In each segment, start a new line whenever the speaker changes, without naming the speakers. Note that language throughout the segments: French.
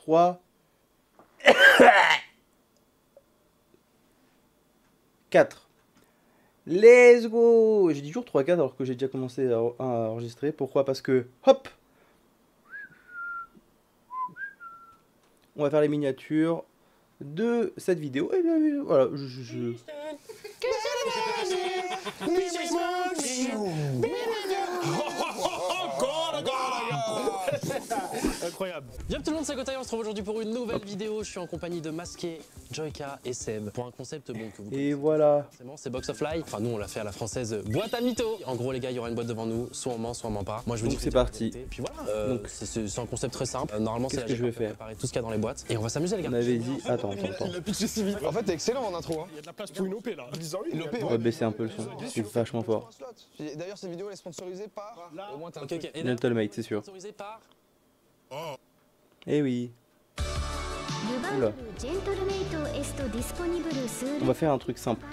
3, 4. Let's go! J'ai dit toujours 3, 4 alors que j'ai déjà commencé à enregistrer. Pourquoi? Parce que, hop! On va faire les miniatures de cette vidéo. Et bien, voilà,
Incroyable. Bien tout le monde, c'est Gotaï, on se retrouve aujourd'hui pour une nouvelle vidéo. Je suis en compagnie de Masqué, Joyka et Seb pour un concept bon que vous connaissez.
Et voilà.
C'est Box of Life. Enfin, nous on l'a fait à la française boîte à mythos. En gros, les gars, il y aura une boîte devant nous, soit on ment, soit on ment pas. Moi, je vous dis
c'est parti.
Puis voilà, donc c'est un concept très simple. Normalement, c'est
que je vais faire
préparer tout ce qu'il y a dans les boîtes et on va s'amuser, les gars.
On avait dit. Attends.
Il a pitché si vite. En fait, t'es excellent en intro.
Il y a de la place pour une OP là.
On va baisser un peu le son. C'est vachement fort.
D'ailleurs, cette vidéo elle est sponsorisée par. Au moins, t'as un
Ok. Et
Gentlemate, c'est sûr.
sponsorisé par.
Eh oui. Oula. On va faire un truc simple.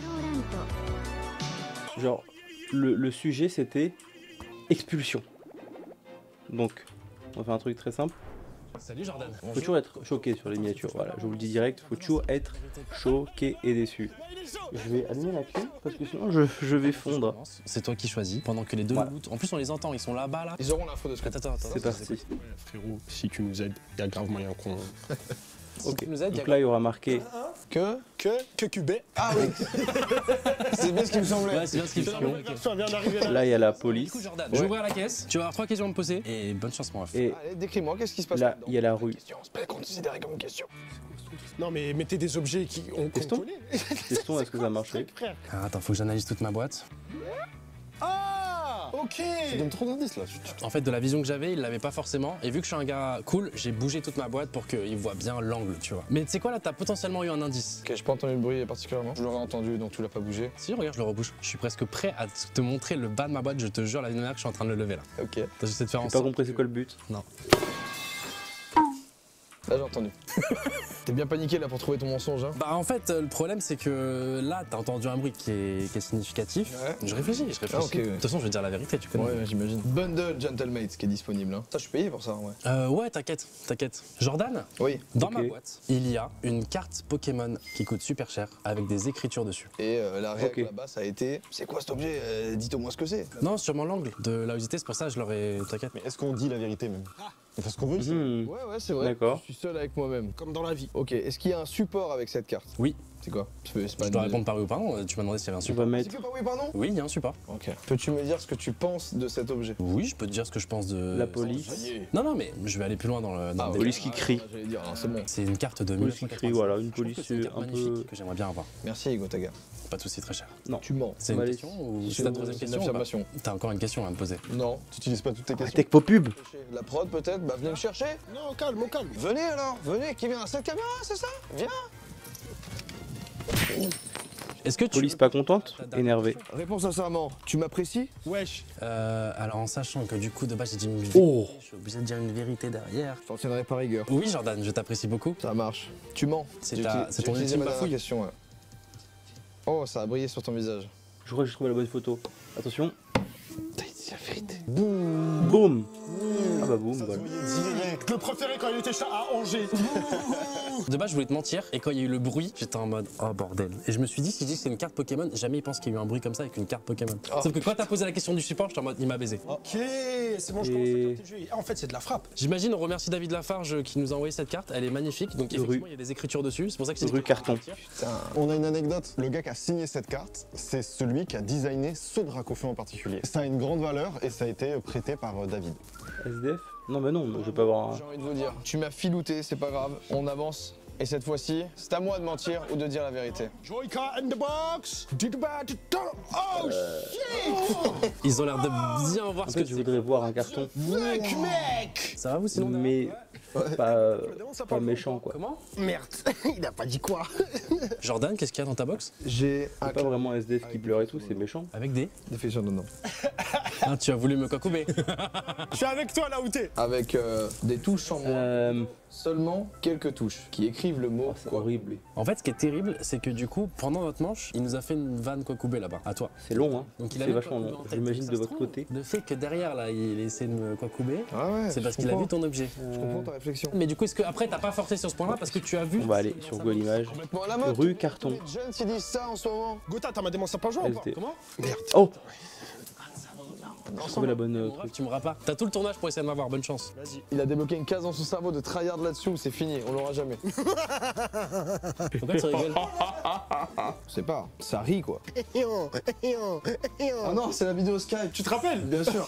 Genre, le sujet c'était expulsion. Donc, on va faire un truc très simple.
Salut Jordan.
Faut toujours être choqué sur les miniatures. Voilà, je vous le dis direct, faut toujours être choqué et déçu. Je vais allumer la clé parce que sinon je vais fondre.
C'est toi qui choisis. Pendant que les deux
Voilà.
lootent. En plus, on les entend, ils sont là-bas là.
Ils auront l'info de ce que
Attends.
C'est parti.
Frérot, si tu nous aides, il y a grave moyen qu'on...
Ok,
tu nous aides,
donc là il y aura marqué
Que
QB.
Ah oui. C'est bien ce qui me semblait.
Ouais, c'est bien ce qu'il me semble. Ok.
là il y a la
Du
police.
coup, Jordan, je vais ouvrir la caisse. Tu vas avoir 3 questions à me poser et bonne chance, mon ref.
Et
Allez, décris-moi, qu'est-ce qui se passe
là
là-dedans?
il y a la rue.
C'est pas considéré comme une question.
Non mais mettez des objets qu'on
Teston.
connaît.
Testons, est-ce que ça a marché?
Alors, attends, faut que j'analyse toute ma boîte.
Ah, ok.
Tu donnes trop d'indices là.
En fait, de la vision que j'avais, il l'avait pas forcément. Et vu que je suis un gars cool, j'ai bougé toute ma boîte pour qu'il voit bien l'angle, tu vois. Mais tu sais quoi, là, t'as potentiellement eu un indice.
Ok, j'ai pas entendu le bruit particulièrement. Je l'aurais entendu donc tu l'as pas bougé.
Si, regarde, je le rebouche. Je suis presque prêt à te montrer le bas de ma boîte, je te jure, la dernière que je suis en train de le lever là.
Ok.
J'essaie de faire en
J'ai pas
sorte.
compris c'est quoi le but.
Non.
Là j'ai entendu. T'es bien paniqué là pour trouver ton mensonge hein.
Bah en fait le problème c'est que là t'as entendu un bruit qui est significatif.
Ouais.
Je réfléchis.
Ah, ok, ouais.
De toute façon je vais dire la vérité, tu connais.
Ouais, j'imagine. Bundle Gentlemates qui est disponible. Hein. Ça, je suis payé pour ça, ouais.
Ouais, t'inquiète. Jordan,
Oui.
dans
Ok.
ma boîte, il y a une carte Pokémon qui coûte super cher avec des écritures dessus.
Et la réaction
Ok.
là-bas, ça a été. C'est quoi cet objet? Dites-moi ce que c'est.
Non, sûrement l'angle de la visiter, c'est pour ça que je leur ai. T'inquiète.
Mais est-ce qu'on dit la vérité même? On fait ce qu'on veut ici.
Mhm.
Ouais, c'est vrai.
D'accord.
Je suis seul avec moi-même.
Comme dans la vie.
Ok, est-ce qu'il y a un support avec cette carte?
Oui.
C'est quoi? C'est pas
Je dois répondre par oui ou par non. Tu m'as demandé s'il y avait un
On
support.
va
C'est
mettre
que par oui, pardon?
Oui, il y a un support.
Ok. Peux-tu me dire ce que tu penses de cet objet?
Oui, je peux te dire ce que je pense de.
la police.
Non, mais je vais aller plus loin dans le. Dans le
police
délire.
qui crie.
J'allais dire, hein, c'est bon.
C'est une carte de
Police qui
1985.
crie, voilà, une
Je trouve
police
que c'est une carte
un
magnifique
peu.
que j'aimerais bien avoir.
Merci, Gotaga.
Pas de soucis, très cher.
Non.
Tu mens.
C'est
On
une
va aller-
question ou
C'est
c'est ta
une-
troisième
c'est une
question ou pas
affirmation.
T'as encore une question à me poser.
Non.
Tu utilises pas toutes tes questions.
Tech pub.
La prod peut-être? Bah venez me chercher.
Non, calme, au calme.
Venez alors, venez. Qui vient? Cette caméra, c'est ça? Viens.
Est-ce que tu.
Police pas contente, énervée.
Réponse sincèrement, tu m'apprécies?
Wesh.
Alors en sachant que du coup de base j'ai dit une vérité,
Oh.
je suis obligé de dire une vérité derrière.
Je t'en tiendrai par rigueur.
Oui Jordan, je t'apprécie beaucoup.
Ça marche. Tu mens.
C'est
J'ai
ta-
uti-
c'est
j'ai
ton
utilisé
ultime
ma dernière
bafouille.
question. Ouais. Oh, ça a brillé sur ton visage.
Je crois que j'ai trouvé la bonne photo. Attention.
T'as dit la vérité.
Boum. Ah bah boum, voilà.
Direct. Le préféré quand il était à Angers.
De base je voulais te mentir et quand il y a eu le bruit, j'étais en mode oh bordel. Et je me suis dit si je dis que c'est une carte Pokémon, jamais il pense qu'il y a eu un bruit comme ça avec une carte Pokémon.
Oh.
Sauf que quand t'as posé la question du support, j'étais en mode il m'a baisé.
Ok, c'est bon, je commence à capter le jeu. Ah, en fait, c'est de la frappe.
J'imagine, on remercie David Lafarge qui nous a envoyé cette carte, elle est magnifique. Donc effectivement il y a des écritures dessus, c'est pour ça que c'est
Rue Carton.
On a une anecdote. Le gars qui a signé cette carte, c'est celui qui a designé ce Dracofeu en particulier. Ça a une grande valeur et ça a été prêté par David.
SDF? Non, bah non, je vais pas avoir un.
J'ai envie de vous dire. Tu m'as filouté, c'est pas grave. On avance. Et cette fois-ci, c'est à moi de mentir ou de dire la vérité.
Joyka in the box. Did bad. Oh shit.
Ils ont l'air de bien voir
En
ce
fait,
que
je
c'est.
voudrais voir un carton,
Mec.
Ça va vous sinon
mais pas méchant quoi.
Comment
Merde. Il a pas dit quoi.
Jordan, qu'est-ce qu'il y a dans ta box?
J'ai un
C'est pas vraiment un SDF qui pleure et tout, c'est méchant.
Avec des.
définition de nom.
Ah, tu as voulu me cocouber.
Je suis avec toi là où t'es.
Avec des touches en moi. seulement quelques touches qui écrivent le mot.
Oh, c'est horrible.
En fait, ce qui est terrible, c'est que du coup, pendant notre manche, il nous a fait une vanne Kwakubé là-bas, à toi.
C'est long, hein.
Donc il a
C'est
même
vachement
Kwakubé
long.
en tête.
J'imagine
Ça
de
se
votre
trouve,
côté.
Le fait que derrière là, il essaie de me Kwakubé,
Ah ouais,
c'est parce
je
qu'il a vu
comprends.
ton objet.
Je comprends ta réflexion.
Mais du coup, est-ce que après t'as pas forcé sur ce point-là parce que tu as vu.
On va aller sur Google Images.
Complètement à la mode.
Rue Carton.
Les jeunes s'y disent ça en ce moment.
Gotha, t'as ma démence à pas jouer ou pas?
LT.
Comment
Merde.
Oh, j'ai trouvé la bonne
Mon ref, tu me pas. T'as tout le tournage pour essayer de m'avoir, bonne chance.
Vas-y.
Il a débloqué une case dans son cerveau de tryhard là-dessus, c'est fini, on l'aura jamais.
Pourquoi tu rigoles?
Je sais pas, ça rit quoi.
Oh
Ah non, c'est la vidéo Skype.
Tu te rappelles?
Bien sûr.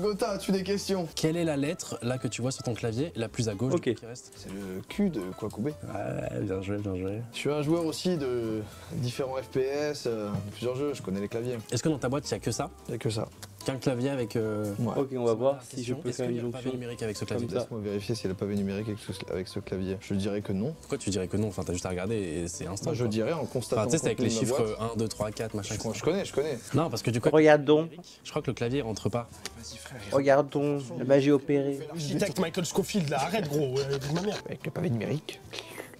Gotha, as-tu des questions?
Quelle est la lettre là que tu vois sur ton clavier, la plus à gauche
Ok.
du coup, qui reste?
C'est le cul de Kwakubé.
Ouais, bien joué, bien joué.
Je suis un joueur aussi de différents FPS, plusieurs jeux, je connais les claviers.
Est-ce que dans ta boîte, il y a que ça?
Y'a que ça.
Qu'un clavier avec.
Ouais.
ok, on va voir si je peux
Est-ce
faire
qu'il y
une
a un pavé
jonction.
numérique avec ce clavier?
Comme ça.
Laisse-moi vérifier s'il a le pavé numérique avec ce clavier. Je dirais que non.
Pourquoi tu dirais que non? Enfin, t'as juste à regarder et c'est instant.
Moi, je
quoi.
dirais en constatant.
Enfin, tu sais, c'est avec
le
les
contenu de ma
chiffres
boîte.
1, 2, 3, 4, machin. etc.
Je connais.
Non, parce que du coup,
Regarde donc,
je crois que le clavier rentre pas.
regarde donc, la magie opérée.
L'architecte Michael Scofield, là, arrête gros, de ma mère.
Avec le pavé numérique,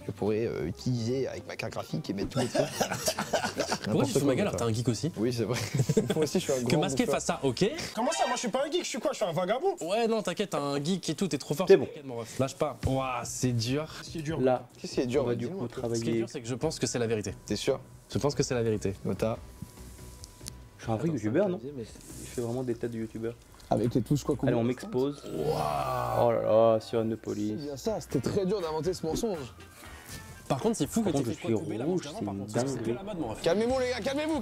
je pourrais utiliser avec ma carte graphique et mettre tous les trucs.
Pourquoi tu te fous ma gueule alors t'es un geek aussi?
Oui, c'est vrai. Moi aussi, je suis un grand.
Que Masqué
bouffeur.
fasse ça, ok.
Comment ça? Moi je suis pas un geek, je suis quoi? Je suis un vagabond.
Ouais, non, t'inquiète, t'es un geek et tout, t'es trop fort.
C'est bon.
T'inquiète, mon ref. Lâche pas. Ouah, c'est dur.
C'est dur.
Là,
Qu'est-ce qui est
on
dur?
va du
Dis-moi
coup
un peu.
Ce qui est
travailler.
dur, c'est que je pense que c'est la vérité.
T'es sûr?
Je pense que c'est la vérité.
Gotha.
Je suis un vrai youtubeur, non? Il fait vraiment des têtes de youtubeur.
Avec les touches Kwakubé.
Allez, on m'expose. Oh là là, sirène de
C'est
police.
bien ça, c'était très dur d'inventer ce mensonge.
Par contre, c'est fou que
Par
t'aies
contre,
fait
je suis
Kwakubé la
rouge,
manche d'avant,
c'est
par
une
contre. C'est
dinguerie.
la mode, mon ref.
Calmez-vous les gars, calmez-vous.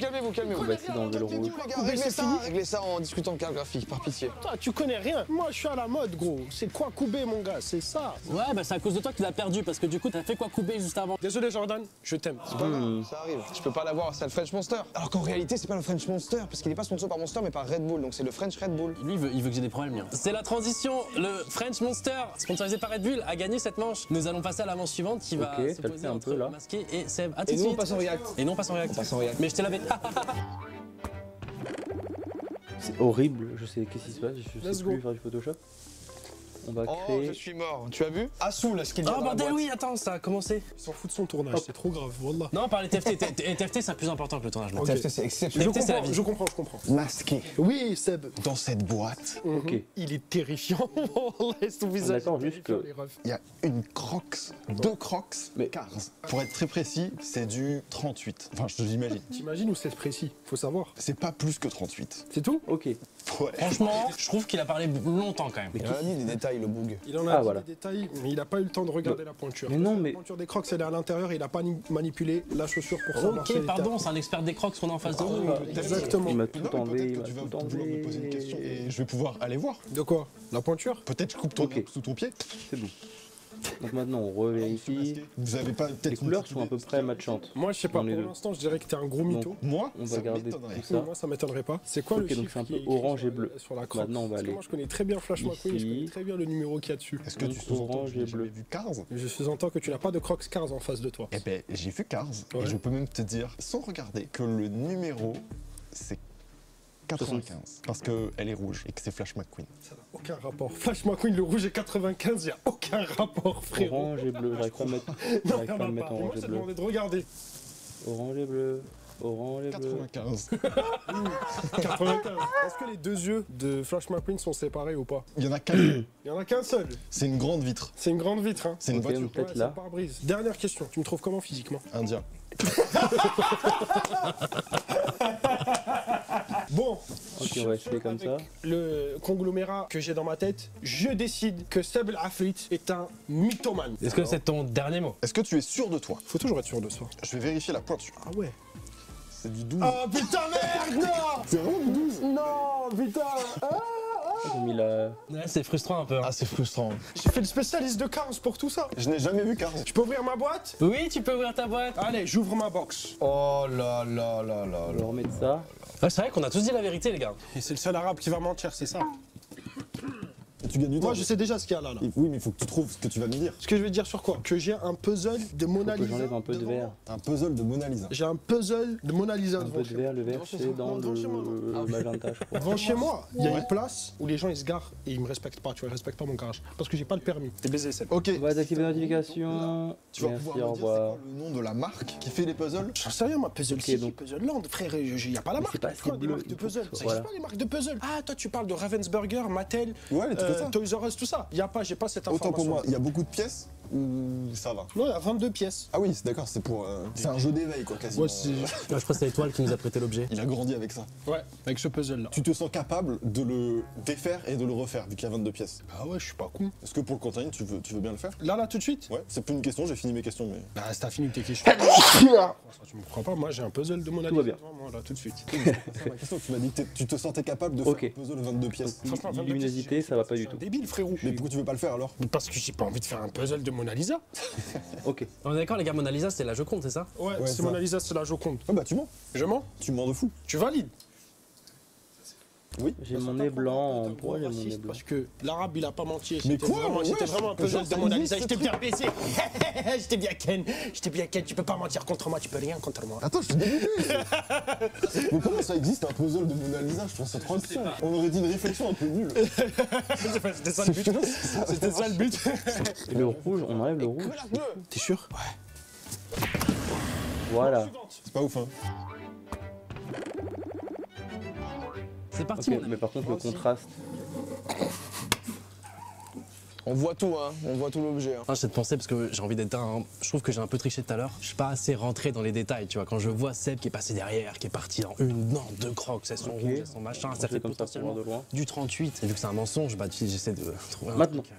On va essayer d'enlever le rouge.
Les gars, réglez ça en discutant de carte graphique, par pitié.
Toi, tu connais rien. Moi je suis à la mode gros. C'est quoi Kwakubé mon gars? C'est ça.
Ouais, bah c'est à cause de toi qu'il a perdu parce que du coup, t'as fait Kwakubé juste avant.
Désolé Jordan, je t'aime.
C'est pas grave, ça arrive. Je peux pas l'avoir, c'est le French Monster. Alors qu'en réalité, c'est pas le French Monster, parce qu'il est pas sponsor par Monster, mais par Red Bull, donc c'est le French Red Bull.
Lui, il veut que j'ai des problèmes, lui. C'est la transition. Le French Monster, sponsorisé par Red Bull, a gagné cette manche. Nous allons passer à la manche suivante qui va
Ok, ça le
s'opposer
fait un
entre
peu, là.
Masqué et Seb. À tout
Et
de
nous, on
suite.
passe en react.
Et non, passe en react.
On passe en react.
Mais je t'ai lavé.
C'est horrible, je sais qu'est-ce qui se passe, je
Let's
sais
go.
plus faire du Photoshop. On va
Oh,
créer.
je suis mort. Tu as vu Assou, là, ce qu'il dit
Oh
dans la
bordel,
boîte.
oui, attends, ça a commencé.
Il s'en fout de son tournage, c'est trop grave, wallah.
Non, par les TFT. TFT, c'est plus important que le tournage. mec.
Ok.
TFT, c'est exceptionnel.
Je
c'est la
comprends,
vie.
je comprends.
Masqué.
Oui Seb.
Dans cette boîte,
Ok.
Il est terrifiant. Laisse ton visage.
attend juste que-
Les refs.
il y a une Crocs, deux Crocs,
Mais-
Cars. Pour être très précis, c'est du 38. Enfin, je te l'imagine.
T'imagines où c'est précis? Faut savoir.
C'est pas plus que 38.
C'est tout?
Ok.
Ouais.
Franchement, je trouve qu'il a parlé longtemps quand même.
Il en a dit des détails, le boug.
Il en a
Ah,
dit
voilà.
des détails, mais il a pas eu le temps de regarder la pointure.
Mais non, mais-
La pointure des crocs, elle est à l'intérieur, il a pas manipulé la chaussure pour savoir si
Ok,
elle était
pardon, c'est un expert des crocs qu'on a en face de nous.
Exactement.
Il m'a
Non,
tout
mais
enlevé, il
peut-être
m'a
que tu vas
tout
vouloir me poser une question
enlevé.
et je vais pouvoir aller voir.
De quoi? La pointure?
Peut-être je coupe ton
Ok.
herbe sous ton pied.
C'est bon. Donc maintenant on revérifie.
Vous avez pas peut-être
Les
une
couleurs
petite
sont à peu
idée
près matchantes.
Moi, je sais pas,
Dans les
pour
deux.
l'instant, je dirais que t'es un gros mytho.
Moi,
On
ça
va garder
m'étonnerait.
tout ça.
Moi, ça m'étonnerait pas. C'est quoi
Ok,
le
donc
chiffre
c'est un peu
qui est écrit
orange
sur
et
la-
bleu.
sur la croix?
Maintenant, on va
Parce que
aller
moi, je connais très bien Flash McQueen, je
ici.
connais très bien le numéro qu'il y a dessus.
Est-ce que tu
Donc,
sous-entends
orange
que j'ai
et
jamais
bleu.
vu Cars?
Je sous-entends que tu n'as pas de Crocs Cars en face de toi.
Eh ben, j'ai vu Cars
Ouais.
et je peux même te dire, sans regarder, que le numéro, c'est 95. Parce qu'elle est rouge et que c'est Flash McQueen.
Ça n'a aucun rapport. Flash McQueen, le rouge est 95, il n'y a aucun rapport, frérot.
orange et bleu. J'arrive pas à mettre,
Non,
j'arrive
il
pas à
n'y en
le
a
mettre
pas.
en
Moi,
orange
je
et
t'ai
bleu.
demandé de regarder.
Orange et bleu. Orange et bleu.
95.
95. Est-ce que les deux yeux de Flash McQueen sont séparés ou pas?
Il y en a 4.
Il n'y en a qu'un seul.
C'est une grande vitre.
C'est une grande vitre, hein.
C'est une
Ok,
voiture.
donc peut-être
Ouais, c'est
là.
le pare-brise. Dernière question, tu me trouves comment physiquement?
Indien.
Bon,
Ok, on va essayer comme ça.
le conglomérat que j'ai dans ma tête, je décide que Seb El Afrit est un mythomane.
Est-ce que c'est ton dernier mot?
Est-ce que tu es sûr de toi?
Faut toujours être sûr de soi.
Je vais vérifier la pointure.
Ah ouais.
C'est du 12.
Ah putain merde, non.
C'est vraiment du 12.
Non, putain.
J'ai mis la.
Ouais, c'est frustrant un peu. hein.
Ah, c'est frustrant.
J'ai fait le spécialiste de Cars pour tout ça.
Je n'ai jamais vu Cars.
Je peux ouvrir ma boîte?
Oui, tu peux ouvrir ta boîte.
Allez, j'ouvre ma box.
Oh là là là là
On
là.
va remettre ça.
Ouais, c'est vrai qu'on a tous dit la vérité, les gars.
Et c'est le seul arabe qui va mentir, c'est ça?
tu gagnes du temps.
Moi, je sais déjà ce qu'il y a là.
Oui, mais il faut que tu trouves ce que tu vas me dire.
Ce que je vais dire sur quoi? Que j'ai un puzzle de Mona
Faut que
Lisa.
j'enlève un peu de
devant
verre.
moi.
Un puzzle de Mona Lisa.
J'ai un puzzle de Mona Lisa
Un
devant
peu
chez
de
moi.
verre, le verre c'est dans
Devant chez moi, non.
le magenta, je crois.
Devant chez moi, il y a une place où les gens ils se garent et ils me respectent pas, tu vois, ils respectent pas mon garage. Parce que j'ai pas le permis. T'es baisé, Seb. Ok.
On va activer les notifications.
Tu vas
Merci,
pouvoir
au
me dire c'est
revoir.
quoi le nom de la marque qui fait les puzzles?
J'en sais rien, ma puzzle
Ok,
City,
donc-
Puzzle Land, frère, il y a pas la
Mais
marque.
c'est pas assez
frère, des
bleu,
marques de
il faut
puzzle.
que-
Ça
voilà.
existe pas les marques de puzzle. Ah, toi tu parles de Ravensburger, Mattel,
Ouais, les trucs comme ça.
Toys R Us, tout ça. Y a pas, j'ai pas cette information.
Autant pour moi, il y a beaucoup de pièces ou ça va?
Non, il y a 22 pièces.
Ah oui, c'est d'accord, c'est pour. C'est un jeu d'éveil quoi, quasiment.
Ouais, c'est.
Je crois que c'est Étoile qui nous a prêté l'objet.
Il a grandi avec ça.
Ouais, avec ce puzzle là.
Tu te sens capable de le défaire et de le refaire vu qu'il y a 22 pièces.
Ah ouais, je suis pas con.
Est-ce que pour le container, tu veux bien le faire?
Là, tout de suite.
Ouais, c'est plus une question, j'ai fini mes questions, mais.
Bah, c'est t'as fini tes questions. Ça, tu me crois pas, moi j'ai un puzzle de Mona
Tout va
Lisa
bien.
devant moi, là, tout de suite.
C'est ma question, tu m'as dit que tu te sentais capable de faire
Ok.
un puzzle de 22 pièces.
Franchement, 22
Luminosité,
pièces,
ça va pas
je
du
suis un
tout.
débile, frérot.
Mais pourquoi tu veux pas le faire alors?
Parce que j'ai pas envie de faire un puzzle de Mona Lisa.
Ok.
On est d'accord, les gars, Mona Lisa, c'est la Joconde, c'est ça?
Ouais,
Ouais,
c'est
ça.
Mona Lisa, c'est la Joconde.
Ah bah tu mens,
Je mens?
tu mens de fou.
Tu valides?
Oui.
J'ai mon nez blanc. Pourquoi j'ai mon nez blanc?
Parce que l'arabe il a pas menti.
Mais
C'était
quoi,
vraiment,
ouais,
c'était vraiment un puzzle
genre,
de
ça
Mona
existe,
Lisa.
ce
Je t'ai bien baisé. Je t'ai bien ken. Je t'ai bien ken. Tu peux pas mentir contre moi. Tu peux rien contre moi.
Attends, je suis dégoûté. Mais comment ça existe un puzzle de Mona Lisa? Je trouve ça trop absurde. On aurait dit une réflexion un peu nulle.
C'était ça le but. C'était ça le but.
Et le rouge, on enlève le rouge.
T'es sûr?
Voilà.
C'est pas ouf hein.
C'est parti,
Ok,
mon ami.
mais par contre, le contraste.
On voit tout, hein. On voit tout l'objet. Hein.
Ah, j'essaie de penser parce que j'ai envie d'être un. Je trouve que j'ai un peu triché tout à l'heure. Je suis pas assez rentré dans les détails, tu vois. Quand je vois Seb qui est passé derrière, qui est parti dans deux crocs, c'est son
Ok.
rouge, c'est son machin, ça
fait
fait
comme ça pour
potentiellement
voir de loin.
du 38. Et vu que c'est un mensonge, bah j'essaie de trouver un
Maintenant.
truc,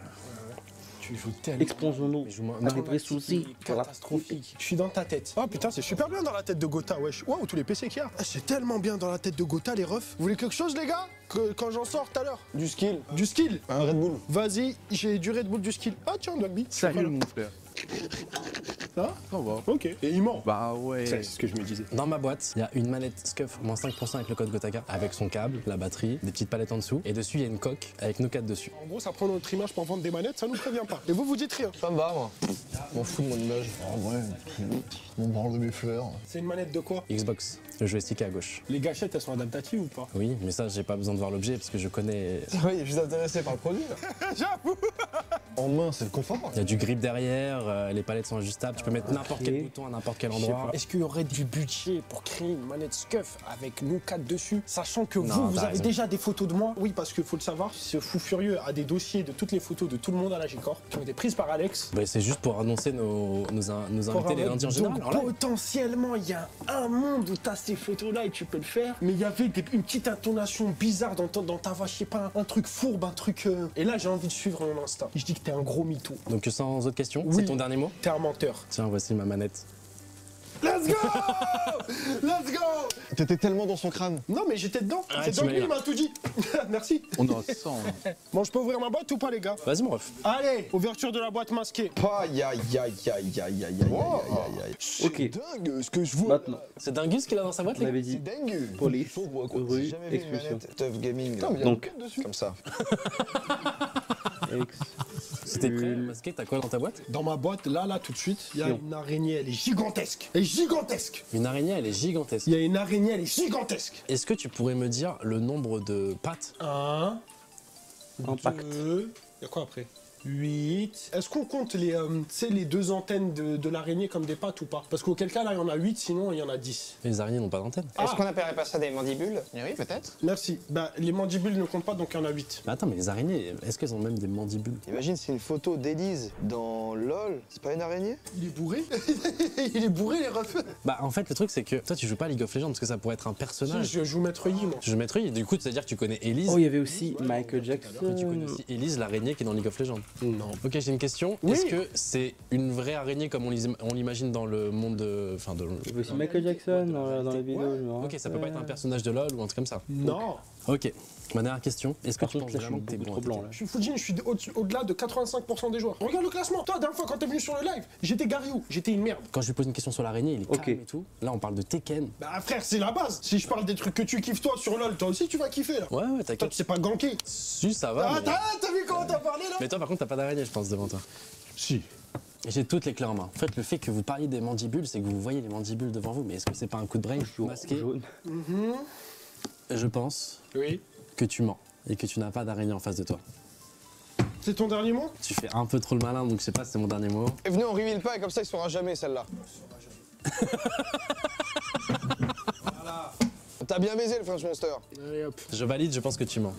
Tu joues tellement.
Exposons-nous
mais joue-moi-
à des vrais soucis. Voilà.
Catastrophique. Je suis dans ta tête. Oh putain, c'est super bien dans la tête de Gotha, wesh. Waouh, tous les PC qu'il y a. Ah, c'est tellement bien dans la tête de Gotha, les refs. Vous voulez quelque chose, les gars? Quand j'en sors tout à l'heure?
Du skill.
Du skill?
Un Red Bull.
Vas-y, j'ai du Red Bull, du skill. Ah tiens, Dogby.
Salut mon frère.
Ah,
Ça va.
ok. Et il ment.
Bah ouais.
C'est ce que je me disais.
Dans ma boîte, il y a une manette SCUF moins 5% avec le code Gotaka, avec son câble, la batterie, des petites palettes en dessous, et dessus il y a une coque avec nos 4 dessus.
En gros, ça prend notre image pour vendre des manettes, ça nous prévient pas. Et vous dites rien.
Ça me va, moi. M'en fous de mon image.
En vrai, on branle de mes fleurs.
C'est une manette de quoi?
Xbox, le joystick est à gauche.
Les gâchettes, elles sont adaptatives ou pas?
Oui, mais ça j'ai pas besoin de voir l'objet parce que je connais.
Oui, je suis intéressé par le produit, là.
J'avoue.
En main, c'est le confort.
Il y a du grip derrière, les palettes sont ajustables, tu peux mettre n'importe
Ok.
quel bouton à n'importe quel
Je sais
endroit.
pas. Est-ce qu'il y aurait du budget pour créer une manette SCUF avec nous 4 dessus, sachant que
Non,
vous
t'as
avez
raison.
déjà des photos de moi? Oui, parce qu'il faut le savoir, ce fou furieux a des dossiers de toutes les photos de tout le monde à la G-Corp qui ont été prises par Alex.
Bah, c'est juste pour annoncer nos invités les lundis en général.
Donc
alors là.
potentiellement, il y a un monde où tu as ces photos-là et tu peux le faire, mais il y avait une petite intonation bizarre dans ta voix, je sais pas, un truc fourbe, un truc... Et là, j'ai envie de suivre mon instinct. Je dis que t'es un gros mytho.
Donc sans autre question,
Oui.
c'est ton dernier mot?
T'es un menteur.
Tiens, voici ma manette.
Let's go. Let's go.
T'étais tellement dans son crâne.
Non, mais j'étais dedans.
Ah,
C'est
tu
donc
m'as
lui,
eu,
il m'a tout dit. Merci.
On en sent.
Bon, je peux ouvrir ma boîte ou pas, les gars?
Vas-y mon ref.
Allez, ouverture de la boîte masquée.
Aïe, aïe, aïe, aïe, aïe, aïe, aïe, aïe, aïe.
Ok.
Dingue ce que je vois.
Maintenant,
C'est Dingus qu'il a dans sa boîte,
on
les
avait
gars.
dit
Dingue.
police,
J'ai
rue,
jamais vu une
expulsion.
manette Tough Gaming. là.
Donc,
Comme ça.
C'était prêt, masqué, t'as quoi dans ta boeute?
Dans ma boîte, là, tout de suite, il y a
Non.
une araignée, elle est gigantesque. Elle est gigantesque.
Une araignée, elle est gigantesque.
Il y a une araignée, elle est gigantesque.
Est-ce que tu pourrais me dire le nombre de pattes?
1,
impact.
2, il y a quoi après? 8. Est-ce qu'on compte les, tu sais, les deux antennes de l'araignée comme des pattes ou pas? Parce qu'auquel cas, là, il y en a 8, sinon il y en a 10.
Les araignées n'ont pas d'antenne.
Est-ce qu'on appellerait pas ça des mandibules? Oui, peut-être.
Merci. Bah, les mandibules ne comptent pas, donc il y en a 8.
Mais attends, mais les araignées, est-ce qu'elles ont même des mandibules?
Imagine, c'est une photo d'Élise dans LOL. C'est pas une araignée?
Il est bourré. Il est bourré, les refs.
Bah en fait, le truc c'est que toi tu joues pas à League of Legends parce que ça pourrait être un
Si,
personnage.
je joue Maître Yi, moi.
Je mettrais, du coup, c'est-à-dire que tu connais Elise.
Oh, il y avait aussi Michael
Et
Jackson.
tu connais aussi Elise, l'araignée qui est dans League of Legends.
Non.
Ok, j'ai une question.
Oui.
Est-ce que c'est une vraie araignée comme on l'imagine dans le monde de. Enfin, de.
Il y avait aussi Michael Jackson dans la vidéo. je me
Ok, ça peut pas être un
rappelle.
personnage de LoL ou un truc comme ça.
Non.
Ok, ma dernière question. Est-ce que
Par
tu
contre,
penses
là, je suis
vraiment que t'es
beaucoup
bon
trop
à
blanc,
TTT?
là.
Je suis Fujin, je suis au-delà de 85% des joueurs. Regarde le classement. Toi, la dernière fois quand t'es venu sur le live, j'étais Garyu, j'étais une merde.
Quand je lui pose une question sur l'araignée, il est
Ok.
calme et tout. Là, on parle de Tekken.
Bah frère, c'est la base. Si je parle des trucs que tu kiffes toi sur LoL, toi aussi tu vas kiffer là.
Ouais,
Toi,
t'inquiète.
tu sais pas ganker.
Si, ça va.
Ah,
mais...
t'as vu comment t'as parlé là?
mais toi, par contre, t'as pas d'araignée, je pense, devant toi.
Si.
Et j'ai toutes les clés en main. En fait, le fait que vous parliez des mandibules, c'est que vous voyez les mandibules devant vous. Mais est-ce que c'est pas un coup de brain masqué?
Jaune.
Je pense
Oui.
que tu mens et que tu n'as pas d'araignée en face de toi.
C'est ton dernier mot?
Tu fais un peu trop le malin, donc je sais pas si c'est mon dernier mot.
Et venez, on reveal pas et comme ça, il saura jamais celle-là. T'as bien baisé le French Monster.
Allez hop.
Je valide, je pense que tu mens.